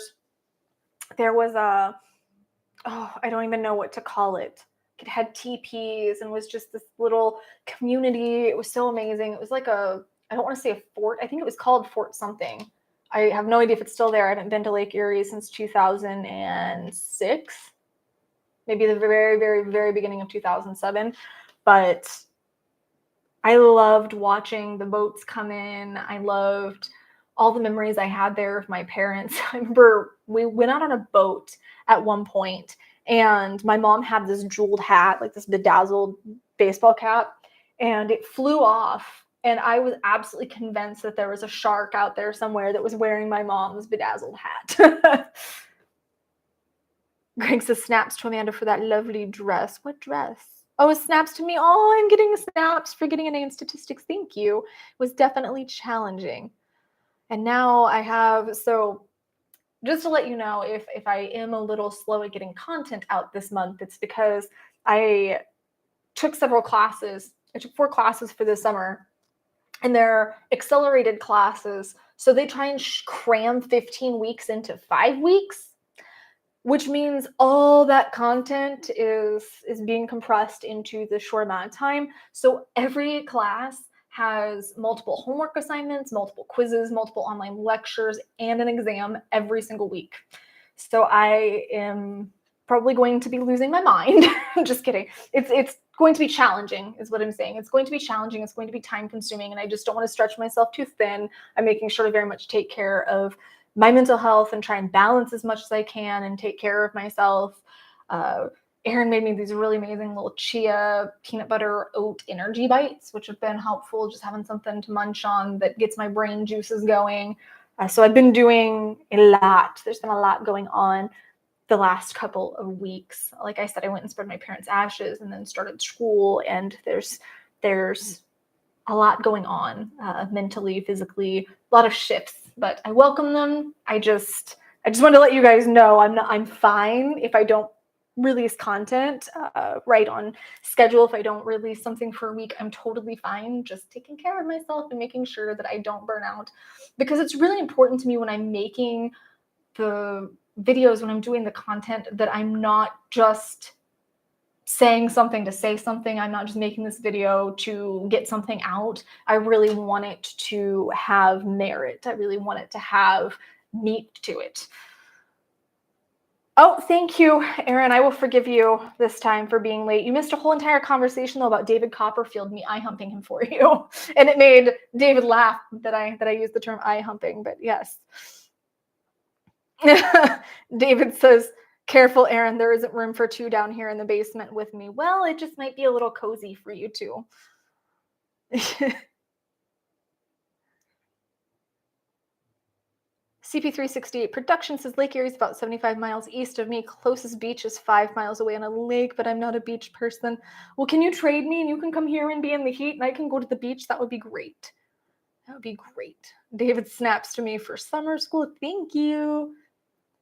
was a, I don't even know what to call it. It had teepees and was just this little community. It was so amazing. It was like I don't want to say a fort. I think it was called Fort something. I have no idea if it's still there. I haven't been to Lake Erie since 2006. Maybe the very, very, very beginning of 2007. But I loved watching the boats come in. I loved all the memories I had there of my parents. I remember we went out on a boat at one point, and my mom had this jeweled hat, like this bedazzled baseball cap, and it flew off And I was absolutely convinced that there was a shark out there somewhere that was wearing my mom's bedazzled hat. Greg says snaps to Amanda for that lovely dress. What dress? Oh, snaps to me. Oh, I'm getting snaps for getting an A in statistics. Thank you. It was definitely challenging. And now I have, so just to let you know, if I am a little slow at getting content out this month, it's because I took several classes. I took 4 classes for this summer, and they're accelerated classes. So they try and cram 15 weeks into 5 weeks, which means all that content is being compressed into this short amount of time. So every class has multiple homework assignments, multiple quizzes, multiple online lectures, and an exam every single week. So I am probably going to be losing my mind. Just kidding. It's going to be challenging, is what I'm saying. It's going to be challenging. It's going to be time consuming, and I just don't want to stretch myself too thin. I'm making sure to very much take care of my mental health and try and balance as much as I can and take care of myself. Aaron made me these really amazing little chia peanut butter oat energy bites, which have been helpful, just having something to munch on that gets my brain juices going. So I've been doing a lot. There's been a lot going on the last couple of weeks. Like I said, I went and spread my parents' ashes and then started school, and there's a lot going on mentally, physically, a lot of shifts, but I welcome them. I just want to let you guys know I'm fine if I don't release content right on schedule. If I don't release something for a week, I'm totally fine. Just taking care of myself and making sure that I don't burn out, because it's really important to me when I'm making the videos, when I'm doing the content, that I'm not just saying something to say something. I'm not just making this video to get something out. I really want it to have merit. I really want it to have meat to it. Oh, thank you, Aaron. I will forgive you this time for being late. You missed a whole entire conversation though about David Copperfield, me eye humping him for you. And it made David laugh that I used the term eye humping, but yes. David says, careful, Aaron, there isn't room for 2 down here in the basement with me. Well, it just might be a little cozy for you two. CP368 production says Lake Erie is about 75 miles east of me. Closest beach is 5 miles away on a lake, but I'm not a beach person. Well, can you trade me and you can come here and be in the heat and I can go to the beach? That would be great. That would be great. David snaps to me for summer school. Thank you.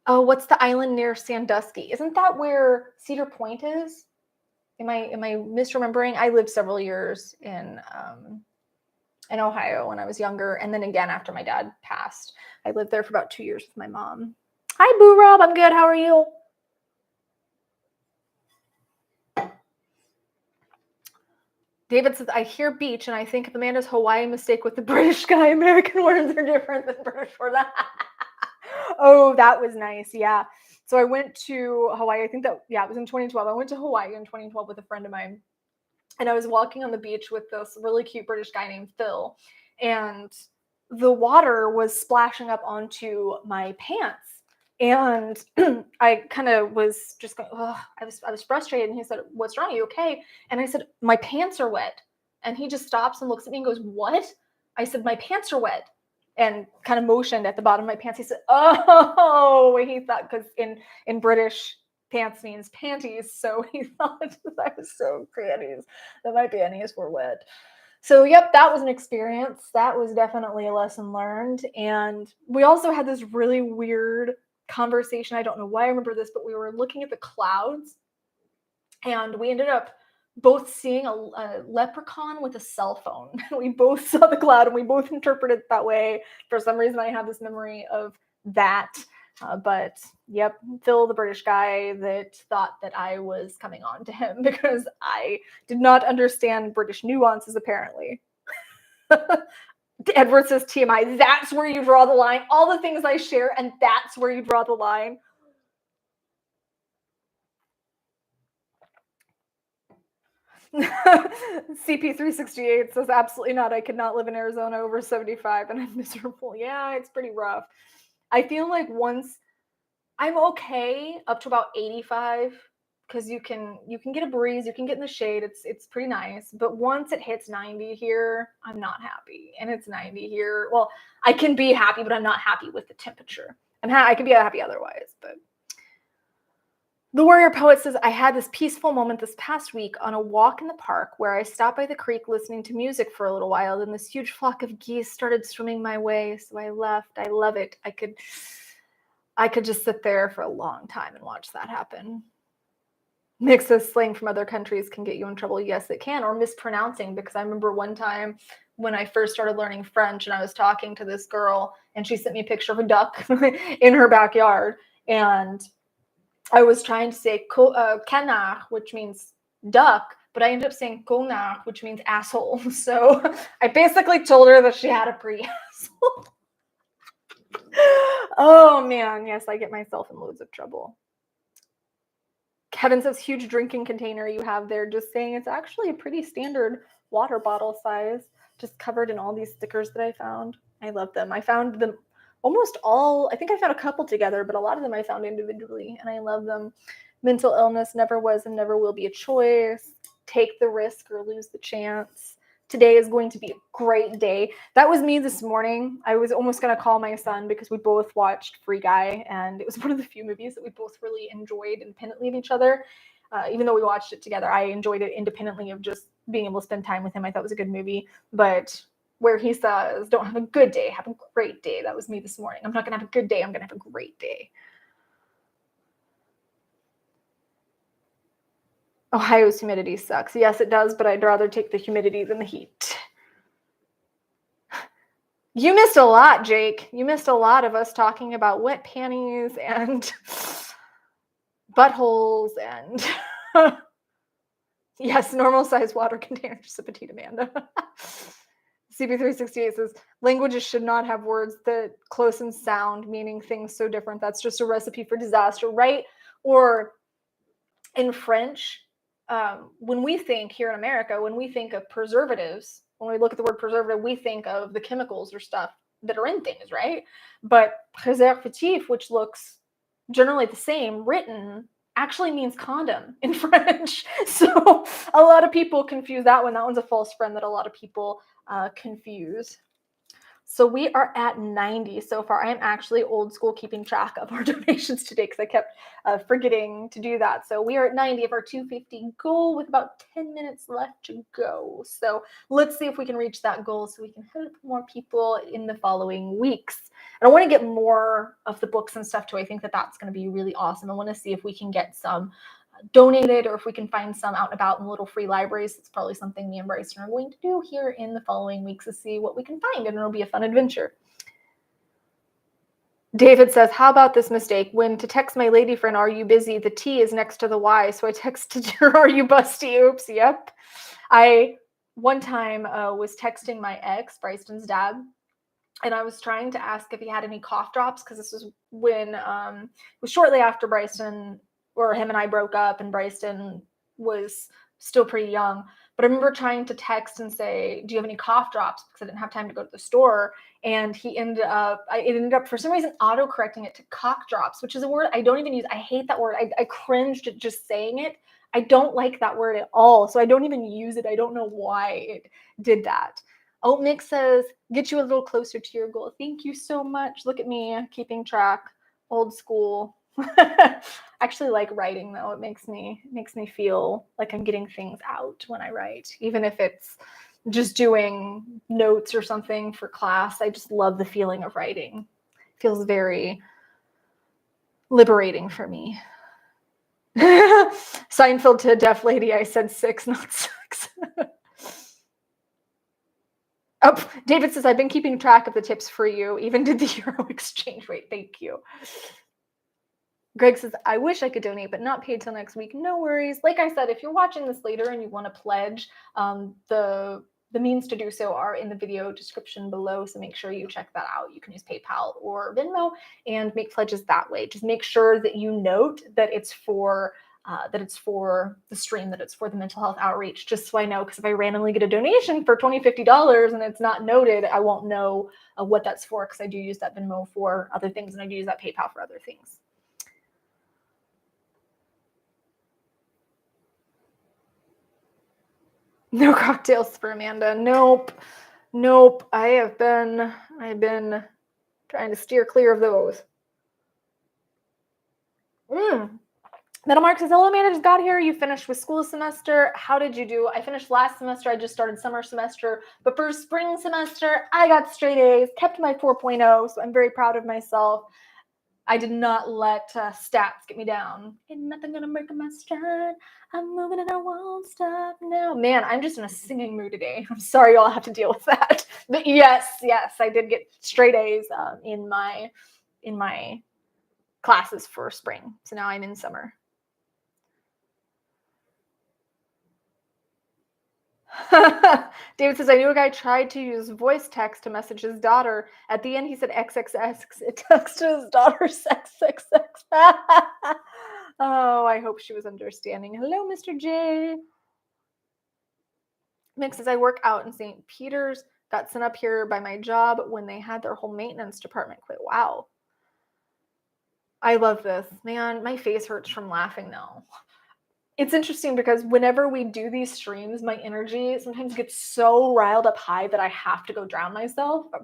Oh, what's the island near Sandusky? Isn't that where Cedar Point is? Am I misremembering? I lived several years in Ohio when I was younger, and then again after my dad passed. I lived there for about 2 years with my mom. Hi, Boo Rob. I'm good. How are you? David says, I hear beach, and I think of Amanda's Hawaii mistake with the British guy. American words are different than British words. Oh, that was nice. Yeah. So I went to Hawaii. I think that, yeah, it was in 2012. I went to Hawaii in 2012 with a friend of mine. And I was walking on the beach with this really cute British guy named Phil. And the water was splashing up onto my pants. And I kind of was just going, ugh, I was frustrated. And he said, what's wrong? Are you okay? And I said, my pants are wet. And he just stops and looks at me and goes, what? I said, my pants are wet. And kind of motioned at the bottom of my pants. He said, oh, he thought, because in British, pants means panties, so he thought I was so panties, that my panties were wet. So yep, that was an experience. That was definitely a lesson learned. And we also had this really weird conversation. I don't know why I remember this, but we were looking at the clouds, and we ended up both seeing a leprechaun with a cell phone. We both saw the cloud and we both interpreted it that way. For some reason, I have this memory of that. But yep, Phil, the British guy that thought that I was coming on to him because I did not understand British nuances, apparently. Edward says TMI, that's where you draw the line. All the things I share, and that's where you draw the line. CP368 says, absolutely not. I could not live in Arizona over 75 and I'm miserable. Yeah, it's pretty rough. I feel like once I'm okay up to about 85, because you can get a breeze, you can get in the shade. It's pretty nice. But once it hits 90 here, I'm not happy. And it's 90 here. Well, I can be happy, but I'm not happy with the temperature. I can be happy otherwise, but the Warrior Poet says, I had this peaceful moment this past week on a walk in the park where I stopped by the creek listening to music for a little while. Then this huge flock of geese started swimming my way. So I left. I love it. I could just sit there for a long time and watch that happen. Nick says slang from other countries can get you in trouble. Yes, it can. Or mispronouncing, because I remember one time when I first started learning French and I was talking to this girl and she sent me a picture of a duck in her backyard. And I was trying to say canard, which means duck, but I ended up saying connard, which means asshole. So I basically told her that she had a pretty asshole. Oh man, yes, I get myself in loads of trouble. Kevin says, huge drinking container you have there. Just saying, it's actually a pretty standard water bottle size, just covered in all these stickers that I found. I love them. I found them almost all. I think I found a couple together, but a lot of them I found individually, and I love them. Mental illness never was and never will be a choice. Take the risk or lose the chance. Today is going to be a great day. That was me this morning. I was almost going to call my son because we both watched Free Guy, and it was one of the few movies that we both really enjoyed independently of each other. Even though we watched it together, I enjoyed it independently of just being able to spend time with him. I thought it was a good movie. But where he says, don't have a good day, have a great day. That was me this morning. I'm not going to have a good day. I'm going to have a great day. Ohio's humidity sucks. Yes, it does, but I'd rather take the humidity than the heat. You missed a lot, Jake. You missed a lot of us talking about wet panties and buttholes and yes, normal size water container. Just a petite Amanda. CB368 says, languages should not have words that close in sound, meaning things so different. That's just a recipe for disaster, right? Or in French, when we think here in America, when we think of preservatives, when we look at the word preservative, we think of the chemicals or stuff that are in things, right? But préservatif, which looks generally the same, written, actually means condom in French. So a lot of people confuse that one. That one's a false friend that a lot of people confuse. So we are at 90 so far. I am actually old school keeping track of our donations today because I kept forgetting to do that. So we are at 90 of our 250 goal with about 10 minutes left to go. So let's see if we can reach that goal so we can help more people in the following weeks. And I want to get more of the books and stuff too. I think that that's going to be really awesome. I want to see if we can get some donated or if we can find some out and about in little free libraries. It's probably something me and Bryson are going to do here in the following weeks to see what we can find, and it'll be a fun adventure. David says, how about this mistake? When to text my lady friend, are you busy? The T is next to the Y. So I texted her, are you busty? Oops. Yep. I one time was texting my ex, Bryson's dad, and I was trying to ask if he had any cough drops because this was when it was shortly after Bryson or him and I broke up, and Bryson was still pretty young. But I remember trying to text and say, do you have any cough drops? Because I didn't have time to go to the store. And it ended up for some reason auto-correcting it to cock drops, which is a word I don't even use. I hate that word. I cringed at just saying it. I don't like that word at all. So I don't even use it. I don't know why it did that. Oat Mix says, get you a little closer to your goal. Thank you so much. Look at me keeping track, old school. I actually like writing though. It makes me feel like I'm getting things out when I write, even if it's just doing notes or something for class. I just love the feeling of writing. It feels very liberating for me. Seinfeld to a deaf lady, I said 6, not 6. Oh, David says, I've been keeping track of the tips for you, even did the euro exchange rate. Thank you. Greg says, I wish I could donate, but not paid till next week. No worries. Like I said, if you're watching this later and you want to pledge, the means to do so are in the video description below. So make sure you check that out. You can use PayPal or Venmo and make pledges that way. Just make sure that you note that it's for the stream, that it's for the mental health outreach, just so I know, because if I randomly get a donation for $20, $50 and it's not noted, I won't know what that's for, because I do use that Venmo for other things and I do use that PayPal for other things. No cocktails for Amanda. Nope. Nope. I've been trying to steer clear of those. Metal Mark says, hello, Amanda, just got here. You finished with school semester. How did you do? I finished last semester. I just started summer semester. But for spring semester, I got straight A's, kept my 4.0, so I'm very proud of myself. I did not let stats get me down. Ain't nothing gonna break my stride. I'm moving and I won't stop now. Man, I'm just in a singing mood today. I'm sorry y'all have to deal with that. But yes, I did get straight A's in my classes for spring. So now I'm in summer. David says, I knew a guy tried to use voice text to message his daughter. At the end, he said XXX. It texted his daughter XXX. Oh, I hope she was understanding. Hello, Mr. J. Mick says, I work out in St. Peter's. Got sent up here by my job when they had their whole maintenance department quit. Wow. I love this. Man, my face hurts from laughing now. It's interesting because whenever we do these streams, my energy sometimes gets so riled up high that I have to go ground myself. Oh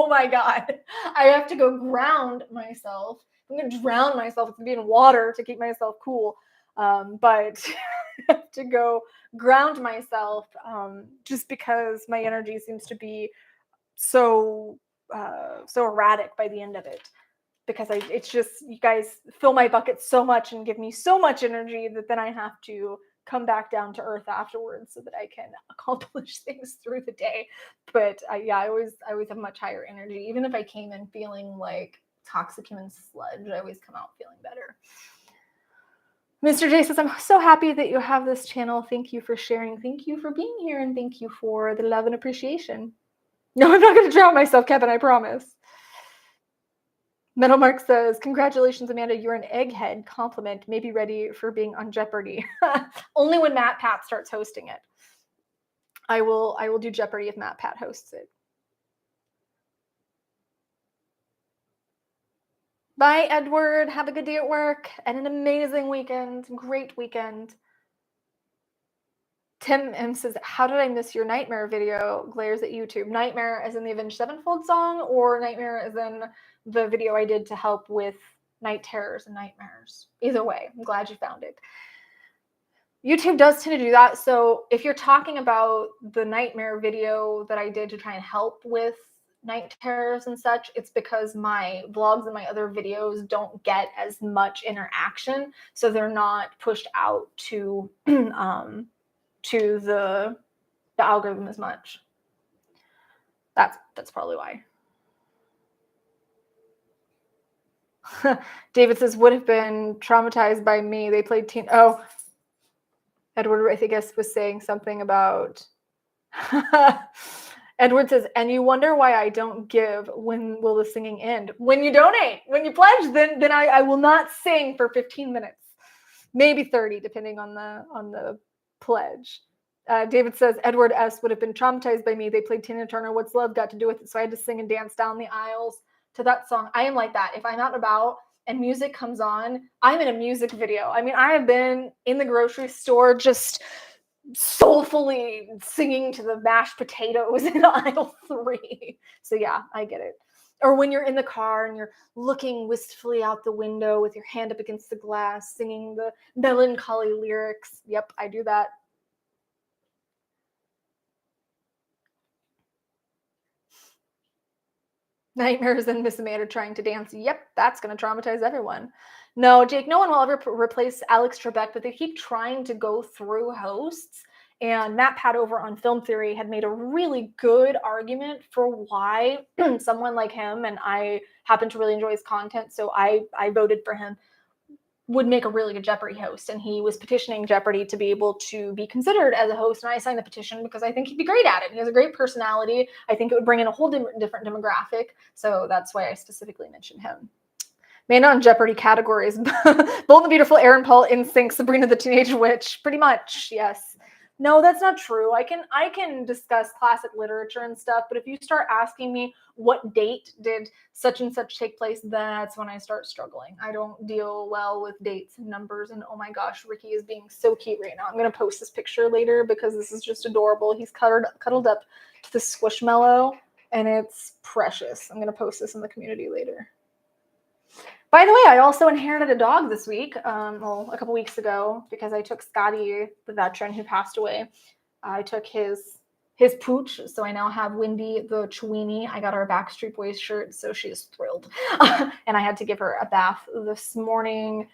my God. I have to go ground myself. I'm going to drown myself. It's going to be in water to keep myself cool. But I have to go ground myself just because my energy seems to be so erratic by the end of it. Because it's just, you guys fill my bucket so much and give me so much energy that then I have to come back down to earth afterwards so that I can accomplish things through the day. But I always have much higher energy. Even if I came in feeling like toxic human sludge, I always come out feeling better. Mr. J says, I'm so happy that you have this channel. Thank you for sharing. Thank you for being here. And thank you for the love and appreciation. No, I'm not going to drown myself, Kevin, I promise. Metal Mark says, congratulations, Amanda. You're an egghead. Compliment. Maybe ready for being on Jeopardy. Only when Matt Pat starts hosting it. I will do Jeopardy if Matt Pat hosts it. Bye, Edward. Have a good day at work and an amazing weekend. Great weekend. Tim M says, how did I miss your nightmare video? Glares at YouTube. Nightmare as in the Avenged Sevenfold song, or nightmare as in the video I did to help with night terrors and nightmares? Either way, I'm glad you found it. YouTube does tend to do that. So if you're talking about the nightmare video that I did to try and help with night terrors and such, it's because my vlogs and my other videos don't get as much interaction. So they're not pushed out to the algorithm as much. That's probably why. David says, would have been traumatized by me. They played teen. Oh, Edward, I think, was saying something about. Edward says, and you wonder why I don't give. When will the singing end? When you donate, when you pledge, then I will not sing for 15 minutes, maybe 30, depending on the pledge. David says, Edward S. would have been traumatized by me. They played Tina Turner, What's Love Got to Do with It? So I had to sing and dance down the aisles to that song. I am like that. If I'm out and about and music comes on, I'm in a music video. I mean, I have been in the grocery store just soulfully singing to the mashed potatoes in aisle 3. So yeah, I get it. Or when you're in the car and you're looking wistfully out the window with your hand up against the glass, singing the melancholy lyrics. Yep, I do that. Nightmares and Miss Amanda trying to dance. Yep, that's going to traumatize everyone. No, Jake, no one will ever replace Alex Trebek, but they keep trying to go through hosts. And Matt Pat over on Film Theory had made a really good argument for why someone like him, and I happen to really enjoy his content, so I voted for him, would make a really good Jeopardy host. And he was petitioning Jeopardy to be able to be considered as a host. And I signed the petition because I think he'd be great at it. He has a great personality. I think it would bring in a whole different demographic. So that's why I specifically mentioned him. Main on Jeopardy categories. Bold and the Beautiful, Aaron Paul, NSYNC, Sabrina the Teenage Witch. Pretty much, yes. No, that's not true. I can discuss classic literature and stuff, but if you start asking me what date did such and such take place, that's when I start struggling. I don't deal well with dates and numbers. And oh my gosh, Ricky is being so cute right now. I'm gonna post this picture later because this is just adorable. He's cuddled up to the squishmallow, and it's precious. I'm gonna post this in the community later. By the way, I also inherited a dog this week, well, a couple weeks ago, because I took Scotty, the veteran who passed away. I took his pooch, so I now have Wendy the Chweenie. I got her a Backstreet Boys shirt, so she is thrilled. And I had to give her a bath this morning,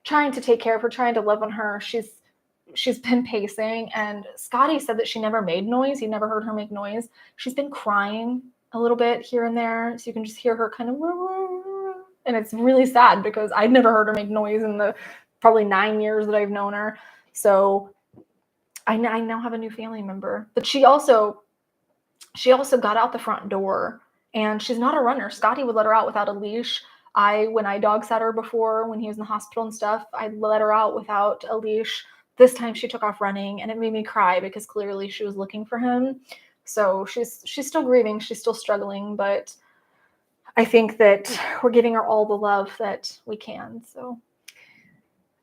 trying to take care of her, trying to love on her. She's been pacing, and Scotty said that she never made noise. He never heard her make noise. She's been crying a little bit here and there, so you can just hear her kind of, and it's really sad because I'd never heard her make noise in the probably 9 years that I've known her. So I now have a new family member, but she also got out the front door, and she's not a runner. Scotty would let her out without a leash. When I dog sat her before when he was in the hospital and stuff, I let her out without a leash. This time she took off running, and it made me cry because clearly she was looking for him. So she's still grieving, she's still struggling, but I think that we're giving her all the love that we can. So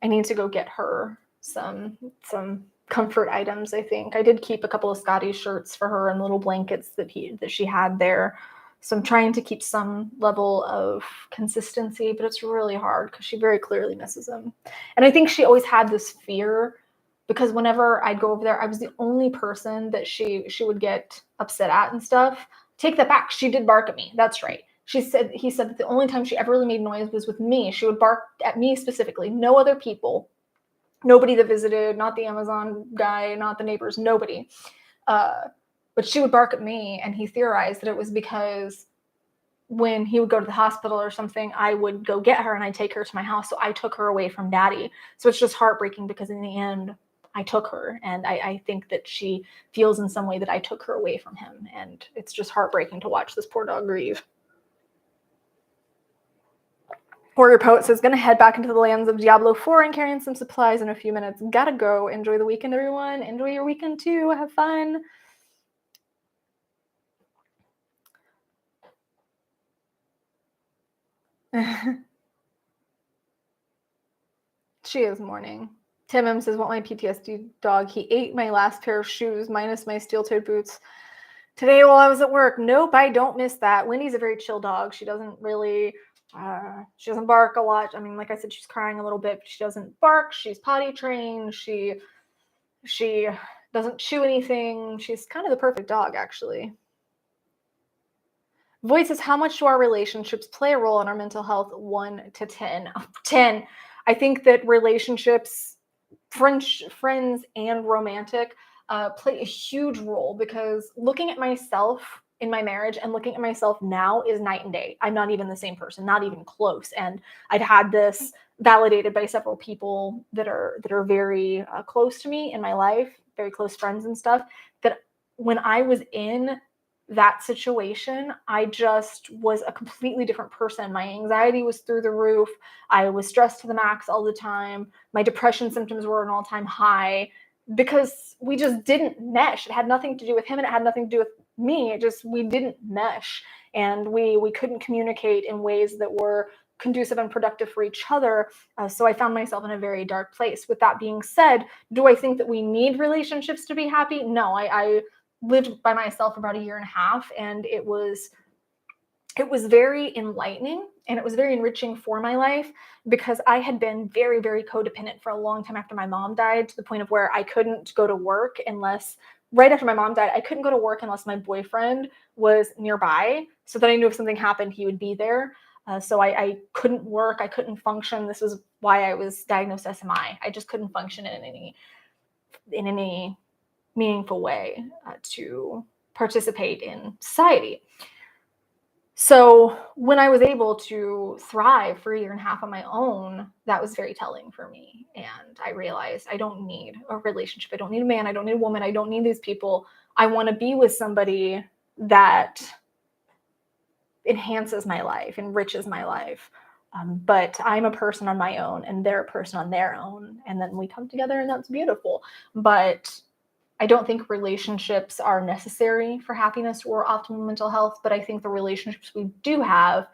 I need to go get her some comfort items. I think I did keep a couple of Scotty shirts for her and little blankets that she had there. So I'm trying to keep some level of consistency, but it's really hard because she very clearly misses him. And I think she always had this fear because whenever I'd go over there, I was the only person that she would get upset at and stuff. Take that back. She did bark at me. That's right. He said that the only time she ever really made noise was with me. She would bark at me specifically, no other people, nobody that visited, not the Amazon guy, not the neighbors, nobody. But she would bark at me, and he theorized that it was because when he would go to the hospital or something, I would go get her and I'd take her to my house. So I took her away from Daddy. So it's just heartbreaking because in the end, I took her, and I think that she feels in some way that I took her away from him. And it's just heartbreaking to watch this poor dog grieve. Warrior Poet says, gonna head back into the lands of Diablo 4 and carrying some supplies in a few minutes. Gotta go. Enjoy the weekend, everyone. Enjoy your weekend too. Have fun. She is mourning. Tim M says, want my PTSD dog. He ate my last pair of shoes minus my steel-toed boots today while I was at work. Nope, I don't miss that. Wendy's a very chill dog. She doesn't really... she doesn't bark a lot. I mean, like I said, she's crying a little bit, but she doesn't bark. She's potty trained. She doesn't chew anything. She's kind of the perfect dog, actually. Voice says, how much do our relationships play a role in our mental health? 1 to 10. 10. I think that relationships, friends and romantic, play a huge role because looking at myself in my marriage and looking at myself now is night and day. I'm not even the same person, not even close. And I've had this validated by several people that are very close to me in my life, very close friends and stuff, that when I was in that situation, I just was a completely different person. My anxiety was through the roof. I was stressed to the max all the time. My depression symptoms were an all-time high because we just didn't mesh. It had nothing to do with him and it had nothing to do with me. We didn't mesh, and we couldn't communicate in ways that were conducive and productive for each other. So I found myself in a very dark place. With that being said, do I think that we need relationships to be happy? No, I lived by myself for about 1.5 years, and it was very enlightening and it was very enriching for my life because I had been very, very codependent for a long time after my mom died, to the point of where I couldn't go to work right after my mom died, I couldn't go to work unless my boyfriend was nearby, so that I knew if something happened, he would be there. So I couldn't work, I couldn't function. This was why I was diagnosed SMI. I just couldn't function in any meaningful way to participate in society. So when I was able to thrive for 1.5 years on my own, that was very telling for me. And I realized I don't need a relationship. I don't need a man. I don't need a woman. I don't need these people. I want to be with somebody that enhances my life, enriches my life. But I'm a person on my own and they're a person on their own. And then we come together and that's beautiful. But I don't think relationships are necessary for happiness or optimal mental health, but I think the relationships we do have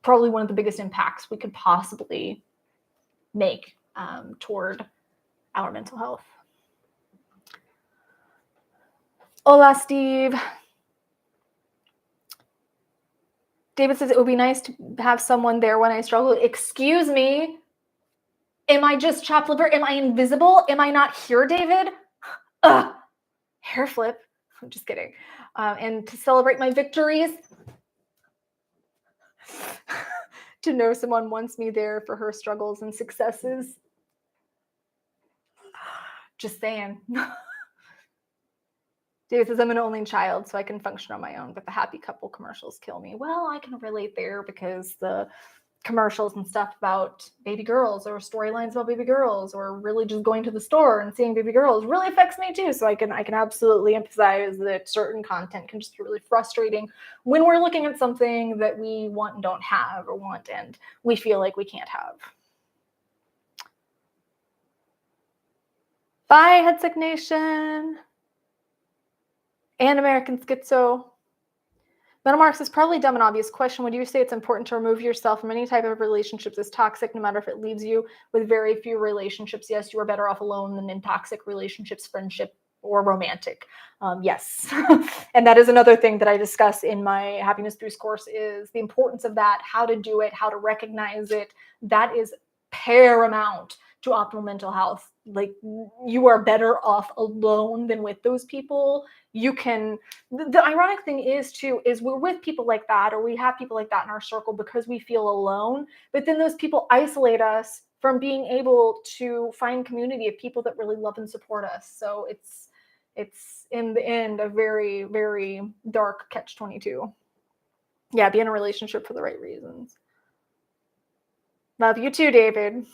probably one of the biggest impacts we could possibly make toward our mental health. Hola, Steve. David says it would be nice to have someone there when I struggle. Excuse me. Am I just chopped liver? Am I invisible? Am I not here, David? Ugh. Hair flip. I'm just kidding. And to celebrate my victories, to know someone wants me there for her struggles and successes. Just saying. David says, I'm an only child, so I can function on my own, but the happy couple commercials kill me. Well, I can relate there because the commercials and stuff about baby girls or storylines about baby girls or really just going to the store and seeing baby girls really affects me too. So I can absolutely emphasize that certain content can just be really frustrating when we're looking at something that we want and don't have, or want and we feel like we can't have. Bye, Headsick Nation and American Schizo. Metal Marks is probably a dumb and obvious question. Would you say it's important to remove yourself from any type of relationships as toxic, no matter if it leaves you with very few relationships? Yes, you are better off alone than in toxic relationships, friendship, or romantic. Yes. And that is another thing that I discuss in my Happiness Boost course, is the importance of that, how to do it, how to recognize it. That is paramount to optimal mental health. Like, you are better off alone than with those people. You can, the ironic thing is too, is we're with people like that, or we have people like that in our circle because we feel alone, but then those people isolate us from being able to find community of people that really love and support us. So it's in the end a very, very dark catch-22. Yeah, be in a relationship for the right reasons. Love you too, David.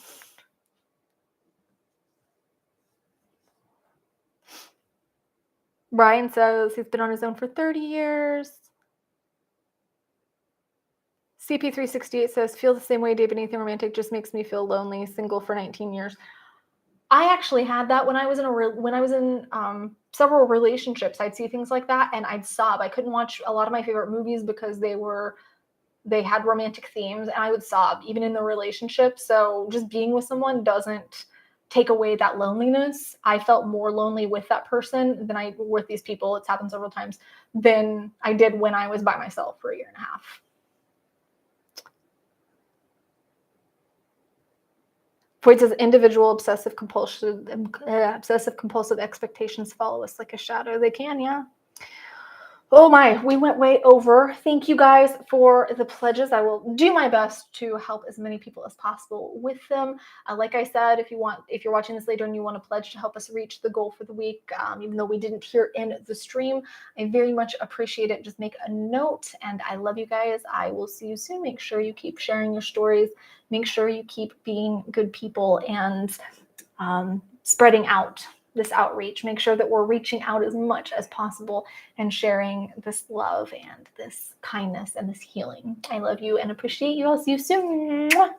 Brian says he's been on his own for 30 years. CP368 says, feel the same way, David. Anything romantic just makes me feel lonely. Single for 19 years. I actually had that when I was in several relationships. I'd see things like that and I'd sob. I couldn't watch a lot of my favorite movies because they had romantic themes, and I would sob even in the relationship. So just being with someone doesn't take away that loneliness. I felt more lonely with that person than I with these people. It's happened several times than I did when I was by myself for a year and a half. Freud says individual obsessive compulsive expectations follow us like a shadow. They can, yeah. Oh my, we went way over. Thank you guys for the pledges. I will do my best to help as many people as possible with them. Like I said, if you're watching this later and you want to pledge to help us reach the goal for the week, even though we didn't hear in the stream, I very much appreciate it. Just make a note, and I love you guys. I will see you soon. Make sure you keep sharing your stories. Make sure you keep being good people and spreading out this outreach. Make sure that we're reaching out as much as possible and sharing this love and this kindness and this healing. I love you and appreciate you. I'll see you soon. Mwah.